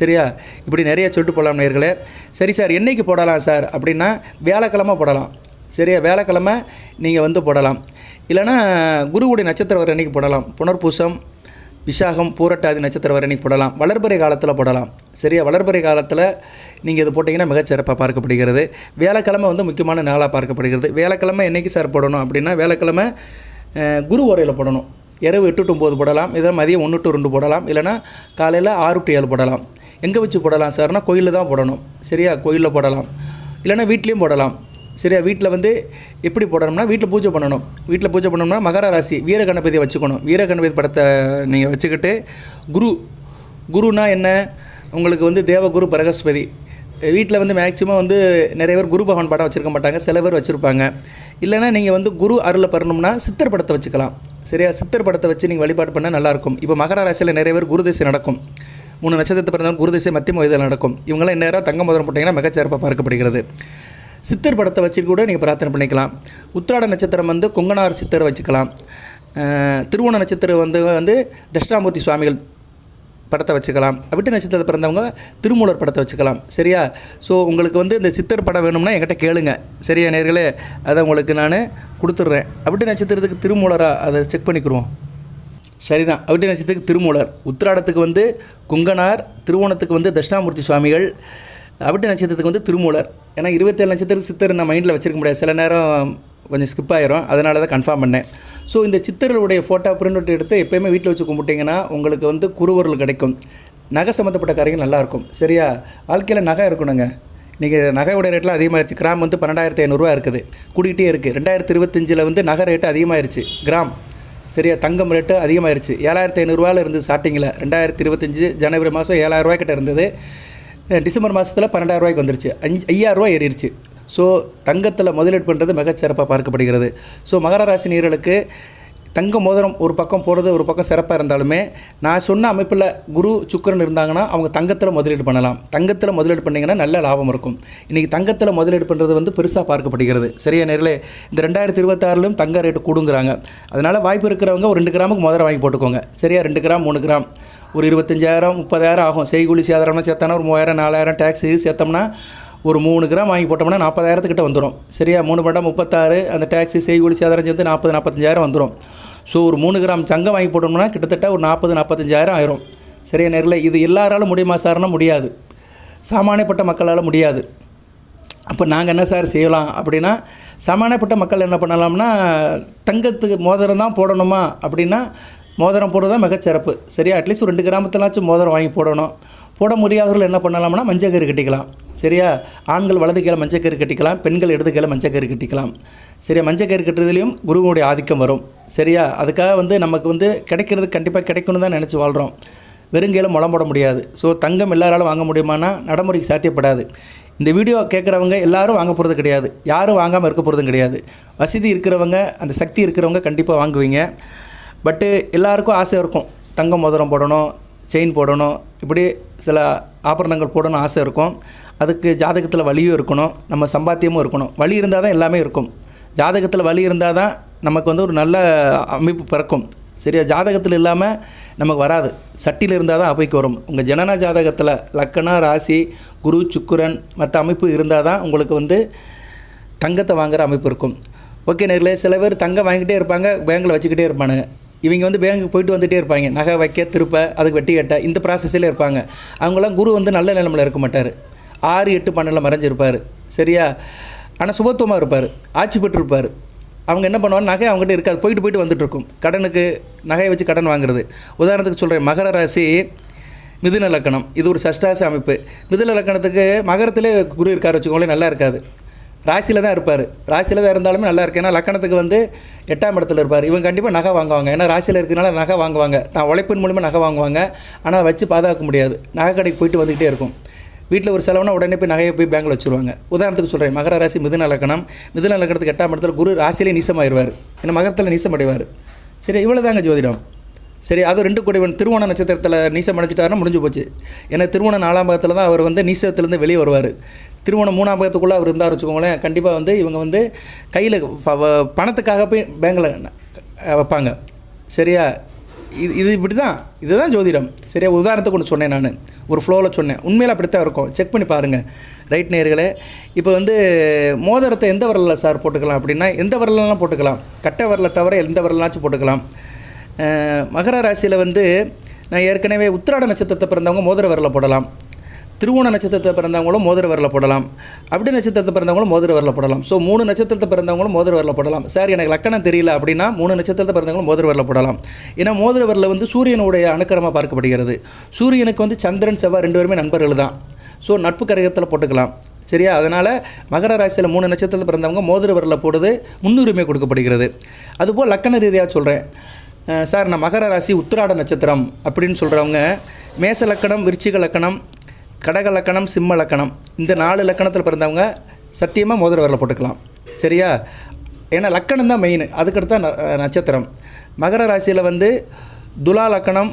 சரியா? இப்படி நிறைய சொல்லிட்டு போகலாம் நேயர்களே. சரி சார், என்னைக்கு போடலாம் சார் அப்படின்னா வியாழக்கிழமை போடலாம். சரியா? வியாழக்கிழமை நீங்கள் வந்து போடலாம். இல்லைனா குருவுடைய நட்சத்திரம் வர அன்றைக்கி போடலாம். புனர்பூசம், விசாகம், பூரட்டாதி நட்சத்திரம் வர அன்றைக்கி போடலாம். வளர்பிறை காலத்தில் போடலாம். சரியா? வளர்பிறை காலத்தில் நீங்கள் இது போட்டிங்கன்னா மிகச்சிறப்பாக பார்க்கப்படுகிறது. வியாழக்கிழமை வந்து முக்கியமான நாளாக பார்க்கப்படுகிறது. வியாழக்கிழமை என்றைக்கு சார் போடணும் அப்படின்னா வியாழக்கிழமை குரு உரையில் போடணும். இரவு 8 to 9 போடலாம். இதை மதியம் 1 to 2 போடலாம். இல்லைனா காலையில் 6 to 7 போடலாம். எங்கே வச்சு போடலாம் சார்னா கோயிலில் தான் போடணும். சரியா? கோயிலில் போடலாம். இல்லைனா வீட்லேயும் போடலாம். சரியா? வீட்டில் வந்து எப்படி போடணும்னா வீட்டில் பூஜை பண்ணணும். வீட்டில் பூஜை பண்ணணும்னா மகர ராசி வீர கணபதியை வச்சுக்கணும். வீர கணபதி படத்தை நீங்கள் வச்சுக்கிட்டு குருனா என்ன, உங்களுக்கு வந்து தேவகுரு பிரகஸ்பதி. வீட்டில் வந்து மேக்ஸிமம் வந்து நிறைய பேர் குரு பகவான் படம் வச்சுருக்க மாட்டாங்க, சில பேர் வச்சுருப்பாங்க. இல்லைனா நீங்கள் வந்து குரு அருளை பெறணும்னா சித்தர் படத்தை வச்சுக்கலாம். சரியா? சித்தர் படத்தை வச்சு நீங்கள் வழிபாடு பண்ணால் நல்லாயிருக்கும். இப்போ மகர ராசியில் நிறைய பேர் குருதிசை நடக்கும். 3 நட்சத்திரத்தை பிறந்தவங்க குருதிசை மத்திய இதில் நடக்கும். இவங்களாம் இந்நேரம் தங்க மோதிரம் போட்டிங்கன்னா மிகச்சிறப்பாக பார்க்கப்படுகிறது. சித்தர் படத்தை வச்சு கூட நீங்கள் பிரார்த்தனை பண்ணிக்கலாம். உத்திராட நட்சத்திரம் வந்து கொங்கனார் சித்தரை வச்சுக்கலாம். திருவோண நட்சத்திரம் வந்து தட்சிணாமூர்த்தி சுவாமிகள் படத்தை வச்சுக்கலாம். அவிட்ட நட்சத்திரத்தை பிறந்தவங்க திருமூலர் படத்தை வச்சுக்கலாம். சரியா? ஸோ உங்களுக்கு வந்து இந்த சித்தர் படம் வேணும்னா என்கிட்ட கேளுங்க. சரியா நேர்களே? அதை உங்களுக்கு நான் கொடுத்துட்றேன். அவிட்ட நட்சத்திரத்துக்கு திருமூலராக அதை செக் பண்ணிக்கிடுவோம். சரிதான், அவிட்ட நட்சத்திரத்துக்கு திருமூலர், உத்திராடத்துக்கு வந்து கொங்கனார், திருவோணத்துக்கு வந்து தட்சிணாமூர்த்தி சுவாமிகள், அவிட்ட நட்சத்திரத்துக்கு வந்து திருமூலர். ஏன்னா 27 நட்சத்திரத்துக்கு சித்தர் நான் மைண்டில் வச்சுருக்க முடியாது, சில நேரம் கொஞ்சம் ஸ்கிப் ஆயிரும், அதனால தான் கன்ஃபார்ம் பண்ணேன். ஸோ இந்த சித்தர்களுடைய ஃபோட்டோ பிரிண்ட் அவுட் எடுத்து எப்போயுமே வீட்டில் வச்சு கும்பிட்டிங்கன்னா உங்களுக்கு வந்து குருவருள் கிடைக்கும். நகை சம்மந்தப்பட்ட காரியங்கள் நல்லாயிருக்கும். சரியா? வாழ்க்கையில் நகை இருக்கணுங்க. இன்றைக்கி நகையோட ரேட்லாம் அதிகமாகிடுச்சு. கிராம் வந்து 12,500 ரூபா இருக்குது, கூட்டிகிட்டே இருக்குது. 2025 வந்து நகை ரேட்டு அதிகமாகிடுச்சு. கிராம் சரியா? தங்கம் ரேட்டு அதிகமாகிருச்சு. 7500 இருந்து ஸ்டார்டிங்கில் 2025 ஜனவரி மாதம் 7000 கிட்ட இருந்தது. டிசம்பர் மாதத்தில் 12,000 வந்துருச்சு. 5,000 ஏறிடுச்சு. ஸோ தங்கத்தில் முதலீடு பண்ணுறது மிகச்சிறப்பாக பார்க்கப்படுகிறது. ஸோ மகர ராசி நேயர்களுக்கு தங்க மோதிரம் ஒரு பக்கம் போடுறது ஒரு பக்கம் சிறப்பாக இருந்தாலுமே, நான் சொன்ன அமைப்பில் குரு சுக்கிரன் இருந்தாங்கன்னா அவங்க தங்கத்தில் முதலீடு பண்ணலாம். தங்கத்தில் முதலீடு பண்ணிங்கன்னா நல்ல லாபம் இருக்கும். இன்றைக்கி தங்கத்தில் முதலீடு பண்ணுறது வந்து பெருசாக பார்க்கப்படுகிறது. சரியா நேர்களே? இந்த 2026லும் தங்க ரேட்டு கூடுங்கிறாங்க. அதனால் வாய்ப்பு இருக்கிறவங்க ஒரு 2 கிராமுக்கு மோதிரம் வாங்கி போட்டுக்கோங்க. சரியா? 2 கிராம் 3 கிராம் ஒரு 25,000 30,000 ஆகும். செய்கூலி சேதாரம்னா சேர்த்தானா ஒரு 3,000 4,000 டேக்ஸு சேர்த்தோம்னா ஒரு 3 கிராம் வாங்கி போட்டோம்னா 40,000 வந்துடும். சரியா? 3 பட்டம் 36, அந்த டேக்ஸி செய்கூலி சேதாரம் சேர்த்து 40-45,000 வந்துடும். ஸோ ஒரு 3 கிராம் தங்கம் வாங்கி போட்டோம்னா கிட்டத்தட்ட ஒரு 40-45,000 ஆயிரும். சரியா நேரில்? இது எல்லாராலும் முடியுமா சார்னா முடியாது. சாமானியப்பட்ட மக்களால் முடியாது. அப்போ நாங்கள் என்ன சார் செய்யலாம் அப்படின்னா, சாமானியப்பட்ட மக்கள் என்ன பண்ணலாம்னா, தங்கத்துக்கு மோதிரம் தான் போடணுமா அப்படின்னா மோதிரம் போடுறது தான் மிகச்சிறப்பு. சரியா? அட்லீஸ்ட் ஒரு 2 கிராமத்திலாச்சும் மோதிரம் வாங்கி போடணும். போட முடியாதவர்கள் என்ன பண்ணலாம்னா மஞ்சக்கயிறு கட்டிக்கலாம். சரியா? ஆண்கள் வலது கையில் மஞ்சக்கயிறு கட்டிக்கலாம், பெண்கள் இடது கையில் மஞ்சக்கயிறு கட்டிக்கலாம். சரியா? மஞ்சக்கயிறு கட்டுறதுலேயும் குருவுடைய ஆதிக்கம் வரும். சரியா? அதுக்காக வந்து நமக்கு கிடைக்கிறது கண்டிப்பாக கிடைக்கணும் தான் நினச்சி வாழ்கிறோம். வெறுங்கையில் முளம் போட முடியாது. ஸோ தங்கம் எல்லாராலும் வாங்க முடியுமானா நடைமுறைக்கு சாத்தியப்படாது. இந்த வீடியோ கேட்குறவங்க எல்லாரும் வாங்க போகிறது கிடையாது. யாரும் வாங்காமல் இருக்க போகிறதும் கிடையாது. வசதி இருக்கிறவங்க, அந்த சக்தி இருக்கிறவங்க கண்டிப்பாக வாங்குவீங்க. பட்டு எல்லாருக்கும் ஆசை இருக்கும். தங்கம் மோதிரம் போடணும், செயின் போடணும், இப்படி சில ஆபரணங்கள் போடணும் ஆசை இருக்கும். அதுக்கு ஜாதகத்தில் வலியும் இருக்கணும், நம்ம சம்பாத்தியமும் இருக்கணும். வலி இருந்தால் தான் எல்லாமே இருக்கும். ஜாதகத்தில் வலி இருந்தால் தான் நமக்கு ஒரு நல்ல அமைப்பு பிறக்கும். சரியா? ஜாதகத்தில் இல்லாமல் நமக்கு வராது. சட்டியில் இருந்தால் தான் அவைக்கு வரும். உங்கள் ஜனன ஜாதகத்தில் லக்கணம், ராசி, குரு, சுக்கிரன் மற்ற அமைப்பு இருந்தால் தான் உங்களுக்கு தங்கத்தை வாங்குகிற அமைப்பு இருக்கும். ஓகே நேர்களே, சில பேர் தங்கம் வாங்கிட்டே இருப்பாங்க, பேங்கில் வச்சுக்கிட்டே இருப்பானுங்க. இவங்க பேங்குக்கு போயிட்டு வந்துகிட்டே இருப்பாங்க. நகை வைக்க, திருப்ப, அதுக்கு வெட்டி கட்ட, இந்த ப்ராசஸில் இருப்பாங்க. அவங்களாம் குரு நல்ல நிலைமையில் இருக்க மாட்டார். 6, 8, 12 மறைஞ்சிருப்பார். சரியா? ஆனால் சுபத்துவமாக இருப்பார், ஆட்சி பெற்றிருப்பார். அவங்க என்ன பண்ணுவாங்க, நகை அவங்ககிட்ட இருக்காது, போயிட்டு வந்துட்டுருக்கும். கடனுக்கு நகையை வச்சு கடன் வாங்குறது. உதாரணத்துக்கு சொல்கிறேன், மகர ராசி மிதுன லக்கணம், இது ஒரு சஷ்டாசி அமைப்பு. மிதுன லக்கணத்துக்கு மகரத்திலே குரு இருக்கார் வச்சுக்கோங்களேன், நல்லா இருக்காது. ராசியில் தான் இருப்பார். ராசியில் தான் இருந்தாலுமே நல்லா இருக்குது. ஏன்னா லக்கணத்துக்கு 8ஆம் இடத்துல இருப்பார். இவங்க கண்டிப்பாக நகை வாங்குவாங்க. ஏன்னா ராசியில் இருக்கிறனால நகை வாங்குவாங்க. தான் உழைப்பின் மூலிமா நகை வாங்குவாங்க. ஆனால் வச்சு பாதுகாக்க முடியாது. நகை கடைக்கு போயிட்டு வந்துக்கிட்டே இருக்கும். வீட்டில் ஒரு செலவுனா உடனே போய் நகையை போய் பேங்கில் வச்சுருவாங்க. உதாரணத்துக்கு சொல்கிறேன், மகர ராசி மிதுன லக்கணம். மிதுன லக்கணத்துக்கு 8ஆம் இடத்துல குரு ராசியிலே நீசமாகிடுவார். ஏன்னா மகரத்தில் நீசம் அடைவார். சரி, இவ்வளோ தாங்க ஜோதிடம். சரி, அது 2 கூடியவன் திருவோண நட்சத்திரத்தில் நீசம் அடைச்சிட்டாருன்னா முடிஞ்சு போச்சு. ஏன்னா திருவோணம் 4ஆம் பாகத்தில் தான் அவர் நீசத்துலேருந்து வெளியே வருவார். திருவோணம் 3ஆம் பாகத்துக்குள்ளே அவர் இருந்தார் வச்சுக்கோங்களேன், கண்டிப்பாக இவங்க கையில் பணத்துக்காக போய் பேங்கில் வைப்பாங்க. சரியா? இது இப்படி தான், இதுதான் ஜோதிடம். சரியா? உதாரணத்துக்கு ஒன்று சொன்னேன், நான் ஒரு ஃப்ளோவில் சொன்னேன். உண்மையில் அப்படித்தான் இருக்கும். செக் பண்ணி பாருங்கள். ரைட் நேயர்களே, இப்போ மோதிரத்தை எந்த விரலில் சார் போட்டுக்கலாம் அப்படின்னா, எந்த விரலெலாம் போட்டுக்கலாம். கட்டை விரலை தவிர எந்த விரலாச்சும் போட்டுக்கலாம். மகர ராசியில் நான் ஏற்கனவே உத்திராட நட்சத்திரத்தை பிறந்தவங்க மோதிர விரலை போடலாம். திருவோண நட்சத்திரத்தை பிறந்தவங்களும் மோதிர விரலை போடலாம். அப்படி நட்சத்திரத்தை பிறந்தவங்களும் மோதிர விரலை போடலாம். ஸோ 3 நட்சத்திரத்தை பிறந்தவங்களும் மோதிர விரலை போடலாம். சார் எனக்கு லக்கணம் தெரியல அப்படின்னா 3 நட்சத்திரத்தை பிறந்தவங்களும் மோதிர விரலை போடலாம். ஏன்னா மோதிர விரலை சூரியனுடைய அணுக்கரமாக பார்க்கப்படுகிறது. சூரியனுக்கு சந்திரன், செவ்வாய் 2 பேருமே நண்பர்கள் தான். ஸோ நட்பு கரகத்தில் போட்டுக்கலாம். சரியா? அதனால் மகர ராசியில் 3 நட்சத்திரத்தில் பிறந்தவங்க மோதிர விரலை போடுறது முன்னுரிமை கொடுக்கப்படுகிறது. அதுபோல் லக்கண ரீதியாக சொல்கிறேன் சார், நான் மகர ராசி உத்திராட நட்சத்திரம் அப்படின்னு சொல்கிறவங்க மேச லக்கணம், விருச்சிக லக்கணம், கடக லக்கணம், சிம்ம லக்கணம், இந்த 4 லக்கணத்தில் பிறந்தவங்க சத்தியமாக மோதிர விரலை போட்டுக்கலாம். சரியா? ஏன்னா லக்கணம் தான் மெயின், அதுக்கடுத்த நட்சத்திரம். மகர ராசியில் துலா லக்கணம்,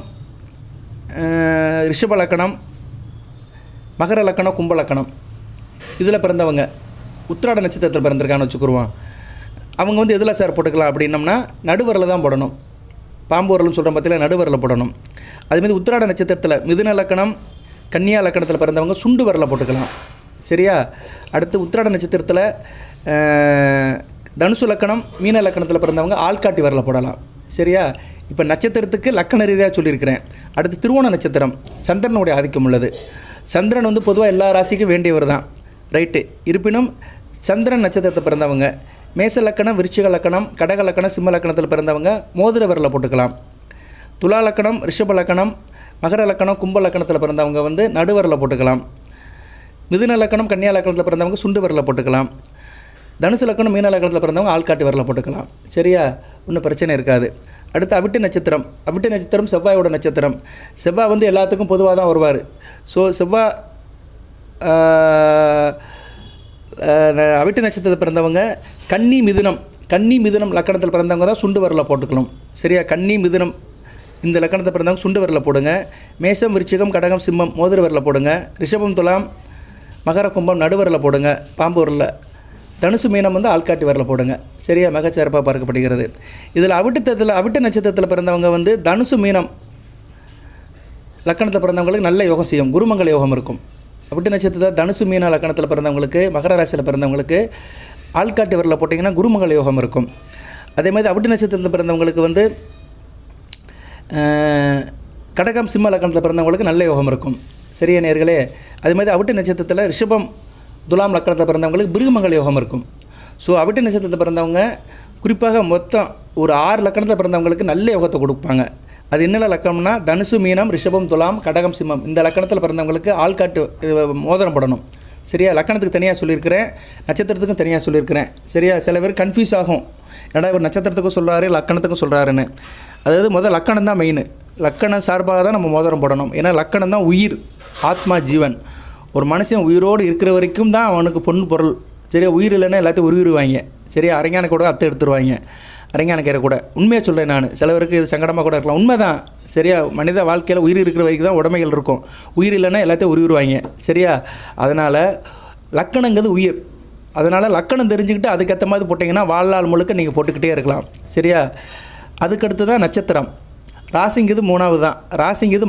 ரிஷப லக்கணம், மகர லக்கணம், கும்ப லக்கணம், இதில் பிறந்தவங்க உத்திராட நட்சத்திரத்தில் பிறந்திருக்கான்னு வச்சுக்குருவோம். அவங்க எதில் சார் போட்டுக்கலாம் அப்படின்னம்னா நடுவரில் தான் போடணும். பாம்பு வரல்னு சொல்கிற பற்றியில் நடுவரில் போடணும். அதுமாரி உத்திராட நட்சத்திரத்தில் மிதுன லக்கணம், கன்னியா லக்கணத்தில் பிறந்தவங்க சுண்டு வரலை போட்டுக்கலாம். சரியா? அடுத்து உத்திராட நட்சத்திரத்தில் தனுசு லக்கணம், மீன லக்கணத்தில் பிறந்தவங்க ஆள்காட்டி வரலை போடலாம். சரியா? இப்போ நட்சத்திரத்துக்கு லக்கண ரீதியாக சொல்லியிருக்கிறேன். அடுத்து திருவோண நட்சத்திரம், சந்திரனுடைய ஆதிக்கம் உள்ளது. சந்திரன் பொதுவாக எல்லா ராசிக்கும் வேண்டியவர் தான். ரைட்டு. இருப்பினும் சந்திரன் நட்சத்திரத்தை பிறந்தவங்க மேச லக்கணம், விருச்சிக லக்கணம், கடக லக்கணம், சிம்ம லக்கணத்தில் பிறந்தவங்க மோதிர விரலை போட்டுக்கலாம். துலா லக்கணம், ரிஷப லக்கணம், மகர லக்கணம், கும்ப லக்கணத்தில் பிறந்தவங்க நடுவரில் போட்டுக்கலாம். மிதுன லக்கணம், கன்னியா லக்கணத்தில் பிறந்தவங்க சுண்டு விரலில் போட்டுக்கலாம். தனுசு லக்கணம், மீன லக்கணத்தில் பிறந்தவங்க ஆள்காட்டி விரலில் போட்டுக்கலாம். சரியா? ஒன்றும் பிரச்சனை இருக்காது. அடுத்து அவிட்ட நட்சத்திரம். அவிட்ட நட்சத்திரம் செவ்வாயோட நட்சத்திரம். செவ்வாய் வந்து எல்லாத்துக்கும் பொதுவாக தான் வருவார். ஸோ செவ்வாய் அவிட்ட நட்சத்திரத்தை பிறந்தவங்க கன்னி மிதுனம் லக்கணத்தில் பிறந்தவங்க தான் சுண்டு வரல போட்டுக்கணும். சரியா? கன்னி மிதுனம் இந்த லக்கணத்தை பிறந்தவங்க சுண்டு வரல போடுங்க. மேஷம் விருச்சிகம் கடகம் சிம்மம் மோதிர வரல போடுங்க. ரிஷபம் துலாம் மகர கும்பம் நடுவரில் போடுங்க, பாம்பு வரல. தனுசு மீனம் வந்து ஆள்காட்டி வரல போடுங்க. சரியா? மிகச்சிறப்பாக பார்க்கப்படுகிறது. இதில் அவிட்ட நட்சத்திரத்தில் பிறந்தவங்க வந்து தனுசு மீனம் லக்கணத்தில் பிறந்தவங்களுக்கு நல்ல யோகம் செய்யும், குருமங்கல யோகம் இருக்கும். அவிட்ட நட்சத்திரத்தில் தனுசு மீன லக்கணத்தில் பிறந்தவங்களுக்கு, மகர ராசியில் பிறந்தவங்களுக்கு ஆள்காட்டி வரல போட்டிங்கன்னா குருமங்கல யோகம் இருக்கும். அதேமாதிரி அவிட்ட நட்சத்திரத்தில் பிறந்தவங்களுக்கு வந்து கடகம் சிம்ம லக்கணத்தில் பிறந்தவங்களுக்கு நல்ல யோகம் இருக்கும். சரியா நேர்களே? அதேமாதிரி அவிட்ட நட்சத்திரத்தில் ரிஷபம் துலாம் லக்கணத்தில் பிறந்தவங்களுக்கு பிருகுமங்கல யோகம் இருக்கும். ஸோ அவிட்ட நட்சத்திரத்தில் பிறந்தவங்க குறிப்பாக மொத்தம் ஒரு 6 லக்கணத்தில் பிறந்தவங்களுக்கு நல்ல யோகத்தை கொடுப்பாங்க. அது என்னென்ன லக்கணம்னா தனுசு மீனம் ரிஷபம் துலாம் கடகம் சிம்மம் இந்த லக்கணத்தில் பிறந்தவங்களுக்கு ஆள்காட்டு மோதிரம் போடணும். சரியா? லக்கணத்துக்கு தனியாக சொல்லியிருக்கிறேன், நட்சத்திரத்துக்கும் தனியாக சொல்லியிருக்கிறேன். சரியா? சில பேர் கன்ஃபியூஸ் ஆகும், ஏன்னா ஒரு நட்சத்திரத்துக்கும் சொல்கிறாரு லக்கணத்துக்கும் சொல்கிறாருன்னு. அதாவது முதல் லக்கணம் தான் மெயின். லக்கணம் சார்பாக தான் நம்ம மோதிரம் போடணும். ஏன்னா லக்கணம் தான் உயிர், ஆத்மா, ஜீவன். ஒரு மனுஷன் உயிரோடு இருக்கிற வரைக்கும் தான் அவனுக்கு பொண்ணு பொருள். சரியா? உயிர் இல்லைன்னா எல்லாத்தையும் உருவிடுவாங்க. சரியா? அரங்கான கூட அத்தை எடுத்துருவாங்க, அரங்கான கீரை கூட. உண்மையாக சொல்கிறேன் நான். சிலவருக்கு இது சங்கடமாக கூட இருக்கலாம், உண்மை தான். சரியா? மனித வாழ்க்கையில் உயிர் இருக்கிற வரைக்கும் தான் உடமைகள் இருக்கும், உயிர் இல்லைன்னா எல்லாத்தையும் உருவிடுவாங்க. சரியா? அதனால் லக்கணங்கிறது உயிர். அதனால் லக்கணம் தெரிஞ்சுக்கிட்டு அதுக்கேற்ற மாதிரி போட்டிங்கன்னா வாழ்நாள் முழுக்க நீங்கள் போட்டுக்கிட்டே இருக்கலாம். சரியா? அதுக்கடுத்து தான் நட்சத்திரம். ராசிங்கிறது 3வது தான். ராசிங்கிறது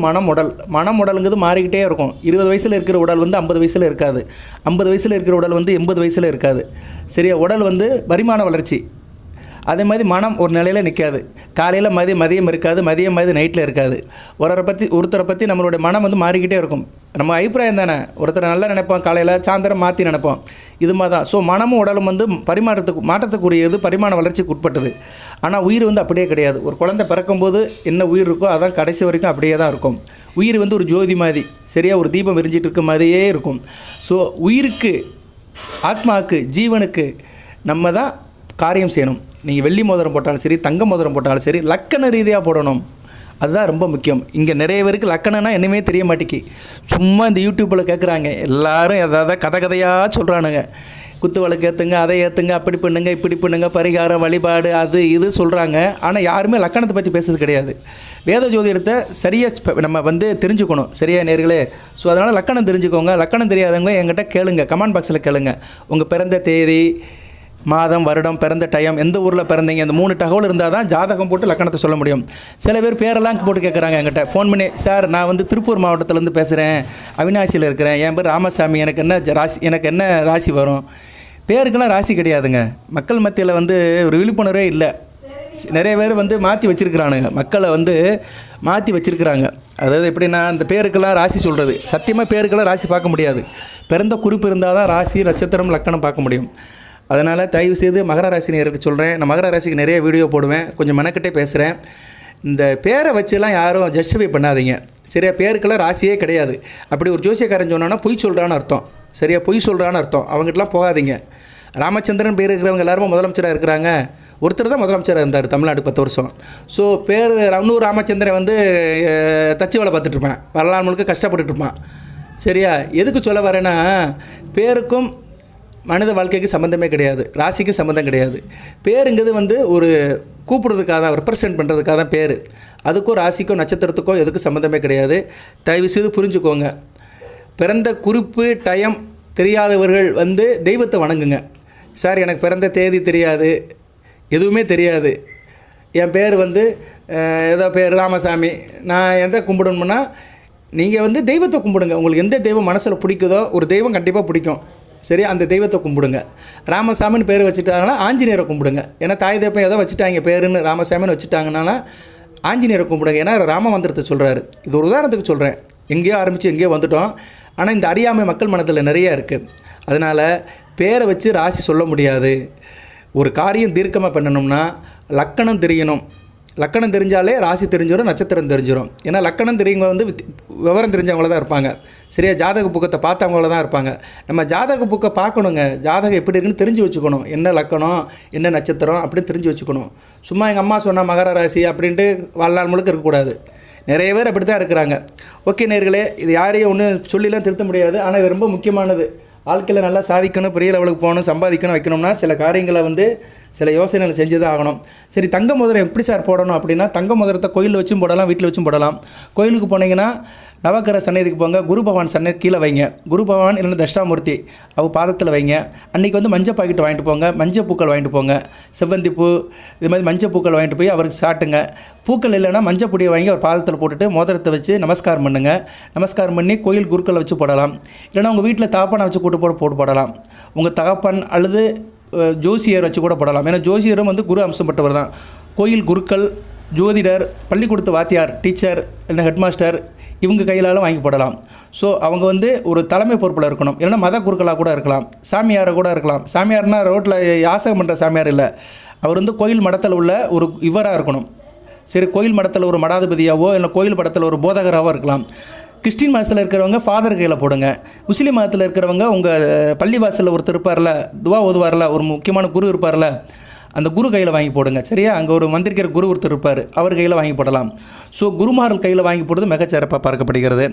மனமுடலுங்கிறது மாறிக்கிட்டே இருக்கும். 20 வயசில் இருக்கிற உடல் வந்து 50 வயசில் இருக்காது, 50 வயசில் இருக்கிற உடல் வந்து 80 வயசில் இருக்காது. சரியா? உடல் வந்து பரிமாண வளர்ச்சி. அதே மாதிரி மனம் ஒரு நிலையில் நிற்காது. காலையில் மதியம் இருக்காது, மதியம் நைட்டில் இருக்காது. ஒருத்தரை பற்றி நம்மளுடைய மனம் வந்து மாறிக்கிட்டே இருக்கும். நம்ம அபிப்பிராயம் தானே, ஒருத்தரை நல்லா நினைப்போம், காலையில் சாயந்தரம் மாற்றி நினைப்போம். இது மாதிரி தான். ஸோ மனமும் உடலும் வந்து மாற்றத்துக்குரியது, பரிமாண வளர்ச்சிக்கு உட்பட்டது. ஆனால் உயிர் வந்து அப்படியே கிடையாது. ஒரு குழந்தை பிறக்கும்போது என்ன உயிர் இருக்கோ அதான் கடைசி வரைக்கும் அப்படியே தான் இருக்கும். உயிர் வந்து ஒரு ஜோதி மாதிரி, சரியாக ஒரு தீபம் எரிஞ்சிட்டு இருக்க மாதிரியே இருக்கும். ஸோ உயிருக்கு, ஆத்மாவுக்கு, ஜீவனுக்கு நம்ம தான் காரியம் செய்யணும். நீங்கள் வெள்ளி மோதிரம் போட்டாலும் சரி, தங்க மோதிரம் போட்டாலும் சரி, லக்கண ரீதியாக போடணும். அதுதான் ரொம்ப முக்கியம். இங்கே நிறைய பேருக்கு லக்கணம்னா என்னமே தெரிய மாட்டேங்கி. சும்மா இந்த யூடியூப்பில் கேட்குறாங்க, எல்லோரும் எதாவது கதையாக சொல்கிறானுங்க. குத்து வழக்கு ஏற்றுங்க, அதை ஏற்றுங்க, அப்படி பண்ணுங்க, இப்படி பண்ணுங்க, பரிகாரம், வழிபாடு, அது இது சொல்கிறாங்க. ஆனால் யாருமே லக்கணத்தை பற்றி பேசுறது கிடையாது. வேத ஜோதிடத்தை சரியாக நம்ம வந்து தெரிஞ்சுக்கணும். சரியா நேர்களே? ஸோ அதனால் லக்கணம் தெரிஞ்சுக்கோங்க. லக்கணம் தெரியாதவங்க என்கிட்ட கேளுங்க, கமெண்ட் பாக்ஸில் கேளுங்க. உங்கள் பிறந்த தேதி, மாதம், வருடம், பிறந்த டைம், எந்த ஊரில் பிறந்தீங்க, இந்த 3 தகவல் இருந்தால் தான் ஜாதகம் போட்டு லக்கணத்தை சொல்ல முடியும். சில பேர் பேரெல்லாம் போட்டு கேட்குறாங்க என்கிட்ட ஃபோன் பண்ணி, சார் நான் வந்து திருப்பூர் மாவட்டத்திலேருந்து பேசுகிறேன், அவினாசியில் இருக்கிறேன், என் பேர் ராமசாமி, எனக்கு என்ன ராசி வரும்? பேருக்கெல்லாம் ராசி கிடையாதுங்க. மக்கள் மத்தியில் வந்து ஒரு விழிப்புணர்வே இல்லை. நிறைய பேர் வந்து மாற்றி வச்சுருக்கிறானுங்க, மக்களை வந்து மாற்றி வச்சுருக்கிறாங்க. அதாவது எப்படின்னா, இந்த பேருக்கெல்லாம் ராசி சொல்கிறது, சத்தியமாக பேருக்கெல்லாம் ராசி பார்க்க முடியாது. பிறந்த குறிப்பு இருந்தால் தான் ராசி, நட்சத்திரம், லக்கணம் பார்க்க முடியும். அதனால் தயவுசெய்து மகர ராசி நேயருக்கு சொல்கிறேன், நான் மகர ராசிக்கு நிறைய வீடியோ போடுவேன், கொஞ்சம் மெனக்கிட்டே பேசுகிறேன். இந்த பேரை வச்சுலாம் யாரும் ஜஸ்டிஃபை பண்ணாதீங்க. சரியா? பேருக்கெல்லாம் ராசியே கிடையாது. அப்படி ஒரு ஜோசியக்காரன் சொன்னான்னா பொய் சொல்கிறான்னு அர்த்தம். சரியா? பொய் சொல்கிறான்னு அர்த்தம். அவங்ககிட்டலாம் போகாதீங்க. ராமச்சந்திரன் பேர் இருக்கிறவங்க எல்லாருமே முதலமைச்சராக இருக்கிறாங்க. ஒருத்தர் தான் முதலமைச்சராக இருந்தார் தமிழ்நாடு 10 வருஷம். ஸோ பேர் இன்னொரு ராமச்சந்திரன் வந்து தச்சு வேலை பார்த்துட்ருப்பேன், வரலாறு முழுக்க கஷ்டப்பட்டுருப்பான். சரியா? எதுக்கு சொல்ல வரேன்னா, பேருக்கும் மனித வாழ்க்கைக்கு சம்மந்தமே கிடையாது, ராசிக்கு சம்மந்தம் கிடையாது. பேருங்கிறது வந்து ஒரு கூப்பிட்றதுக்காக தான், ரெப்ரசன்ட் பண்ணுறதுக்காக தான் பேர். அதுக்கும் ராசிக்கும் நட்சத்திரத்துக்கும் எதுக்கும் சம்மந்தமே கிடையாது. தயவுசெய்து புரிஞ்சுக்கோங்க. பிறந்த குறிப்பு டைம் தெரியாதவர்கள் வந்து தெய்வத்தை வணங்குங்க. சார் எனக்கு பிறந்த தேதி தெரியாது, எதுவுமே தெரியாது, என் பேர் வந்து ஏதோ பேர் ராமசாமி, நான் எந்த கும்பிடணும்னா, நீங்கள் வந்து தெய்வத்தை கும்பிடுங்க. உங்களுக்கு எந்த தெய்வம் மனசில் பிடிக்குதோ, ஒரு தெய்வம் கண்டிப்பாக பிடிக்கும். சரி, அந்த தெய்வத்தை கும்பிடுங்க. ராமசாமின்னு பேர் வச்சுட்டாங்கன்னா ஆஞ்சநேயரை கும்பிடுங்க. ஏன்னா தாய் தெய்வம் ஏதோ வச்சுட்டாங்க பேருன்னு ராமசாமின்னு வச்சுட்டாங்கன்னா ஆஞ்சநேயரை கும்பிடுங்க. ஏன்னா ராம மந்திரத்தை சொல்கிறாரு. இது ஒரு உதாரணத்துக்கு சொல்கிறேன். எங்கேயோ ஆரம்பித்து எங்கேயோ வந்துட்டோம். ஆனால் இந்த அறியாமை மக்கள் மனதில் நிறையா இருக்குது. அதனால் பேரை வச்சு ராசி சொல்ல முடியாது. ஒரு காரியம் தீர்க்கமாக பண்ணணும்னா லக்கணம் தெரியணும். லக்கணம் தெரிஞ்சாலே ராசி தெரிஞ்சிடும், நட்சத்திரம் தெரிஞ்சிடும். ஏன்னா லக்கணம் தெரியுங்க வந்து விவரம் தெரிஞ்சவங்கள தான் இருப்பாங்க. சரியா? ஜாதக புக்கத்தை பார்த்தவங்கள தான் இருப்பாங்க. நம்ம ஜாதக புக்கை பார்க்கணுங்க. ஜாதகம் எப்படி இருக்குன்னு தெரிஞ்சு வச்சுக்கணும். என்ன லக்கணம், என்ன நட்சத்திரம் அப்படின்னு தெரிஞ்சு வச்சுக்கணும். சும்மா எங்கள் அம்மா சொன்னால் மகர ராசி அப்படின்ட்டு வாழ்நாள் முழுக்க இருக்கக்கூடாது. நிறைய பேர் அப்படி தான் இருக்கிறாங்க. ஓகே நேயர்களே, இது யாரையும் ஒன்றும் சொல்லிலாம் திருத்த முடியாது. ஆனால் இது ரொம்ப முக்கியமானது. வாழ்க்கையில் நல்லா சாதிக்கணும், பெரிய லெவலுக்கு போகணும், சம்பாதிக்கணும், வைக்கணும்னா சில காரியங்களை வந்து சில யோசனைகள் செஞ்சு தான் ஆகணும். சரி, தங்க மோதிரம் எப்படி சார் போடணும் அப்படின்னா, தங்க மோதிரத்தை கோயிலில் வச்சும் போடலாம், வீட்டில் வச்சும் போடலாம். கோயிலுக்கு போனீங்கன்னா நவக்கிரக சன்னதிக்கு போங்க, குரு பகவான் சன்னதி கீழே வைங்க. குரு பகவான் இல்லைன்னா தட்சிணாமூர்த்தி அவள் பாதத்தில் வைங்க. அன்றைக்கி வந்து மஞ்சள் பாக்கெட் வாங்கிட்டு போங்க, மஞ்சள் பூக்கள் வாங்கிட்டு போங்க, செவ்வந்தி பூ இது மாதிரி மஞ்சள் பூக்கள் வாங்கிட்டு போய் அவருக்கு சாட்டுங்க. பூக்கள் இல்லைன்னா மஞ்சள் பொடியை வாங்கி அவர் பாதத்தில் போட்டுட்டு மோதிரத்தை வச்சு நமஸ்காரம் பண்ணுங்கள். நமஸ்காரம் பண்ணி கோயில் குருக்களை வச்சு போடலாம். இல்லைனா உங்கள் வீட்டில் தகப்பனை வச்சு போட்டு போடலாம். உங்கள் தகப்பன் அல்லது ஜோசியர் வச்சு கூட போடலாம். ஏன்னா ஜோசியரும் வந்து குரு அம்சப்பட்டவர் தான். கோயில் குருக்கள், ஜோதிடர், பள்ளிக்கூடத்து வாத்தியார், டீச்சர் இல்லை ஹெட்மாஸ்டர் இவங்க கையிலாலும் வாங்கி போடலாம். ஸோ அவங்க வந்து ஒரு தலைமை பொறுப்பில் இருக்கணும். இல்லைன்னா மத குருக்களாக கூட இருக்கலாம், சாமியாரை கூட இருக்கலாம். சாமியார்னால் ரோட்டில் யாசகம் பண்ணுற சாமியார் இல்லை, அவர் வந்து கோயில் மடத்தில் உள்ள ஒரு இவராக இருக்கணும். சரி, கோயில் மடத்தில் ஒரு மடாதிபதியாவோ இல்லை கோயில் மடத்தில் ஒரு போதகராகவோ இருக்கலாம். கிறிஸ்டின் மதத்தில் இருக்கிறவங்க ஃபாதர் கையில் போடுங்க. முஸ்லீம் மதத்தில் இருக்கிறவங்க உங்கள் பள்ளிவாசலில் ஒருத்தர் இருப்பார்ல, துவா ஓதுவார்ல, ஒரு முக்கியமான குரு இருப்பார்ல, அந்த குரு கையில் வாங்கி போடுங்க. சரியா? அங்கே ஒரு மந்திரிக்கிற குரு ஒருத்தர் இருப்பார், அவர் கையில் வாங்கி போடலாம். ஸோ குருமார்கள் கையில் வாங்கி போடுறது மிகச்சிறப்பாக பார்க்கப்படுகிறது.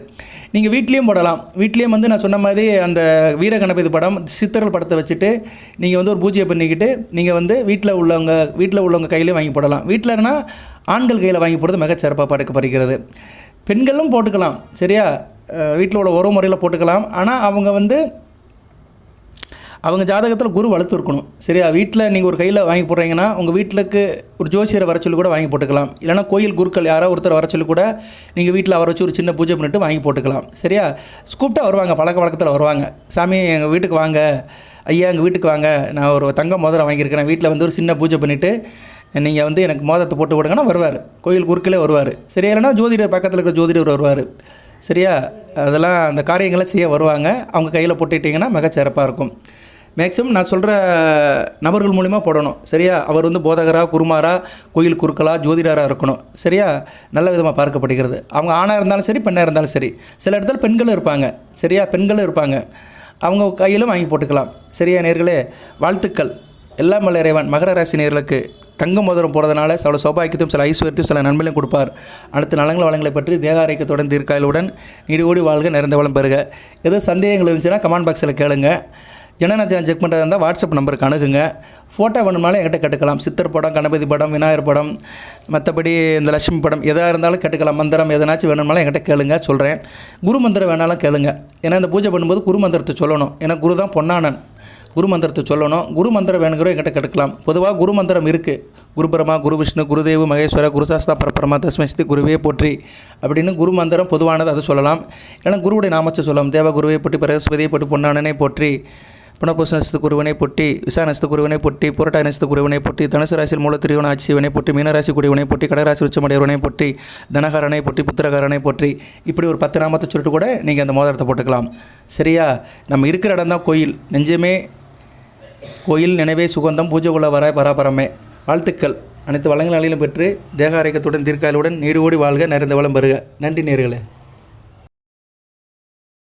நீங்கள் வீட்லேயும் போடலாம். வீட்லேயும் வந்து நான் சொன்ன மாதிரி அந்த வீர கணபதி படம், சித்தர்கள் படத்தை வச்சுட்டு நீங்கள் வந்து ஒரு பூஜையை பண்ணிக்கிட்டு நீங்கள் வந்து வீட்டில் உள்ளவங்க கையிலேயும் வாங்கி போடலாம். வீட்டில்னா ஆண்கள் கையில் வாங்கி போடுறது மிகச்சிறப்பாக பார்க்கப்படுகிறது. பெண்களும் போட்டுக்கலாம். சரியா? வீட்டில் உள்ள உறவு முறையில் போட்டுக்கலாம். ஆனால் அவங்க ஜாதகத்தில் குரு வலுத்து இருக்கணும். சரியா? வீட்டில் நீங்கள் ஒரு கையில் வாங்கி போடுறீங்கன்னா உங்கள் வீட்டுக்கு ஒரு ஜோசியரை வர சொல்லி கூட வாங்கி போட்டுக்கலாம். இல்லைனா கோயில் குருக்கள் யாரோ ஒருத்தர் வர சொல்லி கூட நீங்கள் வீட்டில் அவரை வச்சு ஒரு சின்ன பூஜை பண்ணிவிட்டு வாங்கி போட்டுக்கலாம். சரியா? கூப்பிட்டா வருவாங்க, பழக்க வழக்கத்தில் வருவாங்க. சாமி எங்கள் வீட்டுக்கு வாங்க, ஐயா எங்கள் வீட்டுக்கு வாங்க, நான் ஒரு தங்க மோதிரம் வாங்கியிருக்கிறேன், வீட்டில் வந்து ஒரு சின்ன பூஜை பண்ணிவிட்டு நீங்கள் வந்து எனக்கு மோதிரத்தை போட்டு விடுங்கன்னா வருவார். கோயில் குருக்களே வருவார். சரியா? இல்லைனா ஜோதிடர் பக்கத்தில் இருக்கிற ஜோதிடர் வருவார். சரியா? அதெல்லாம் அந்த காரியங்களை செய்ய வருவாங்க. அவங்க கையில் போட்டுக்கிட்டிங்கன்னா மிகச்சிறப்பாக இருக்கும். மேக்ஸிமம் நான் சொல்கிற நபர்கள் மூலிமா போடணும். சரியா? அவர் வந்து போதகராக, குருமாராக, கோயில் குருக்களாக, ஜோதிடராக இருக்கணும். சரியா? நல்ல விதமாக பார்க்கப்படுகிறது. அவங்க ஆணாக இருந்தாலும் சரி, பெண்ணாக இருந்தாலும் சரி. சில இடத்துல பெண்களும் இருப்பாங்க. சரியா? பெண்களும் இருப்பாங்க, அவங்க கையிலும் வாங்கி போட்டுக்கலாம். சரியா நேயர்களே? வாழ்த்துக்கள். எல்லாம் வல்ல இறைவன் மகர ராசி நேயர்களுக்கு தங்க மோதிரம் போடுறதுனால சில சௌபாக்கியத்தையும் சில ஐஸ்வர்யத்தையும் சில நன்மையும் கொடுப்பார். அடுத்த நலங்கள் வளங்களை பற்றி தேக ஆரோக்கியத்துடன் தீர்க்காயலுடன் நீடிஓடி வாழ்க, நிறைந்த வளம் பெறுக. ஏதோ சந்தேகங்கள் இருந்துச்சுன்னா கமெண்ட் பாக்ஸில் கேளுங்க. ஜனநாயகம் செக் பண்ணுறதா இருந்தால் வாட்ஸ்அப் நம்பருக்கு அணுகுங்க. ஃபோட்டோ வேணும்னாலும் என்கிட்ட கட்டுக்கலாம். சித்தர் படம், கணபதி படம், விநாயகர் படம், மற்றபடி இந்த லட்சுமி படம் எதாக இருந்தாலும் கட்டுக்கலாம். மந்திரம் எதனாச்சும் வேணும்னாலும் என்கிட்ட கேளுங்க, சொல்கிறேன். குரு மந்திரம் வேணாலும் கேளுங்க. ஏன்னா இந்த பூஜை பண்ணும்போது குரு மந்திரத்தை சொல்லணும். ஏன்னா குரு தான் பொன்னானன். குரு மந்திரத்தை சொல்லணும். குரு மந்திரம் வேணுங்கிற என்கிட்ட கட்டுக்கலாம். பொதுவாக குரு மந்திரம் இருக்குது. குரு பிரமா, குரு விஷ்ணு, குருதேவ் மகேஸ்வர, குருசாஸ்தா பரபரமா தஸ்மை ஸ்ரீ குருவே போற்றி அப்படின்னு குரு மந்திரம் பொதுவானது, அதை சொல்லலாம். ஏன்னா குருவுடைய நாமத்தை சொல்லலாம். தேவ குருவை போற்றி, பரஸ்பதியை போற்றி, பொன்னானனை போற்றி, புனபூச குருவனை பொட்டி, விசானஸ்த குருவனை பொட்டி, புரட்டாயனஸ்த குருவனை பொட்டி, தனுசு ராசியில் மூலத்திரிவன ஆட்சிவனை பொட்டி, மீனராசி குடிவனை பொட்டி, கடராசி உச்சமடையவனை பொட்டி, தனகாரனை பொட்டி, புத்திரகாரனை பொற்றி, இப்படி ஒரு 10 நாமத்தை சொல்லிட்டு கூட நீங்கள் அந்த மோதிரத்தை போட்டுக்கலாம். சரியா? நம்ம இருக்கிற இடம் தான் கோயில். நெஞ்சமே கோயில், நினைவே சுகந்தம், பூஜை உள்ள வர பராபரமே. வாழ்த்துக்கள். அனைத்து வளங்கள் அழிலும் பெற்று தேக ஆரோக்கியத்துடன் தீர்க்காயலுடன் நீடு ஓடி வாழ்க, நிறைந்த வளம் பெறுக. நன்றி நேயர்களே.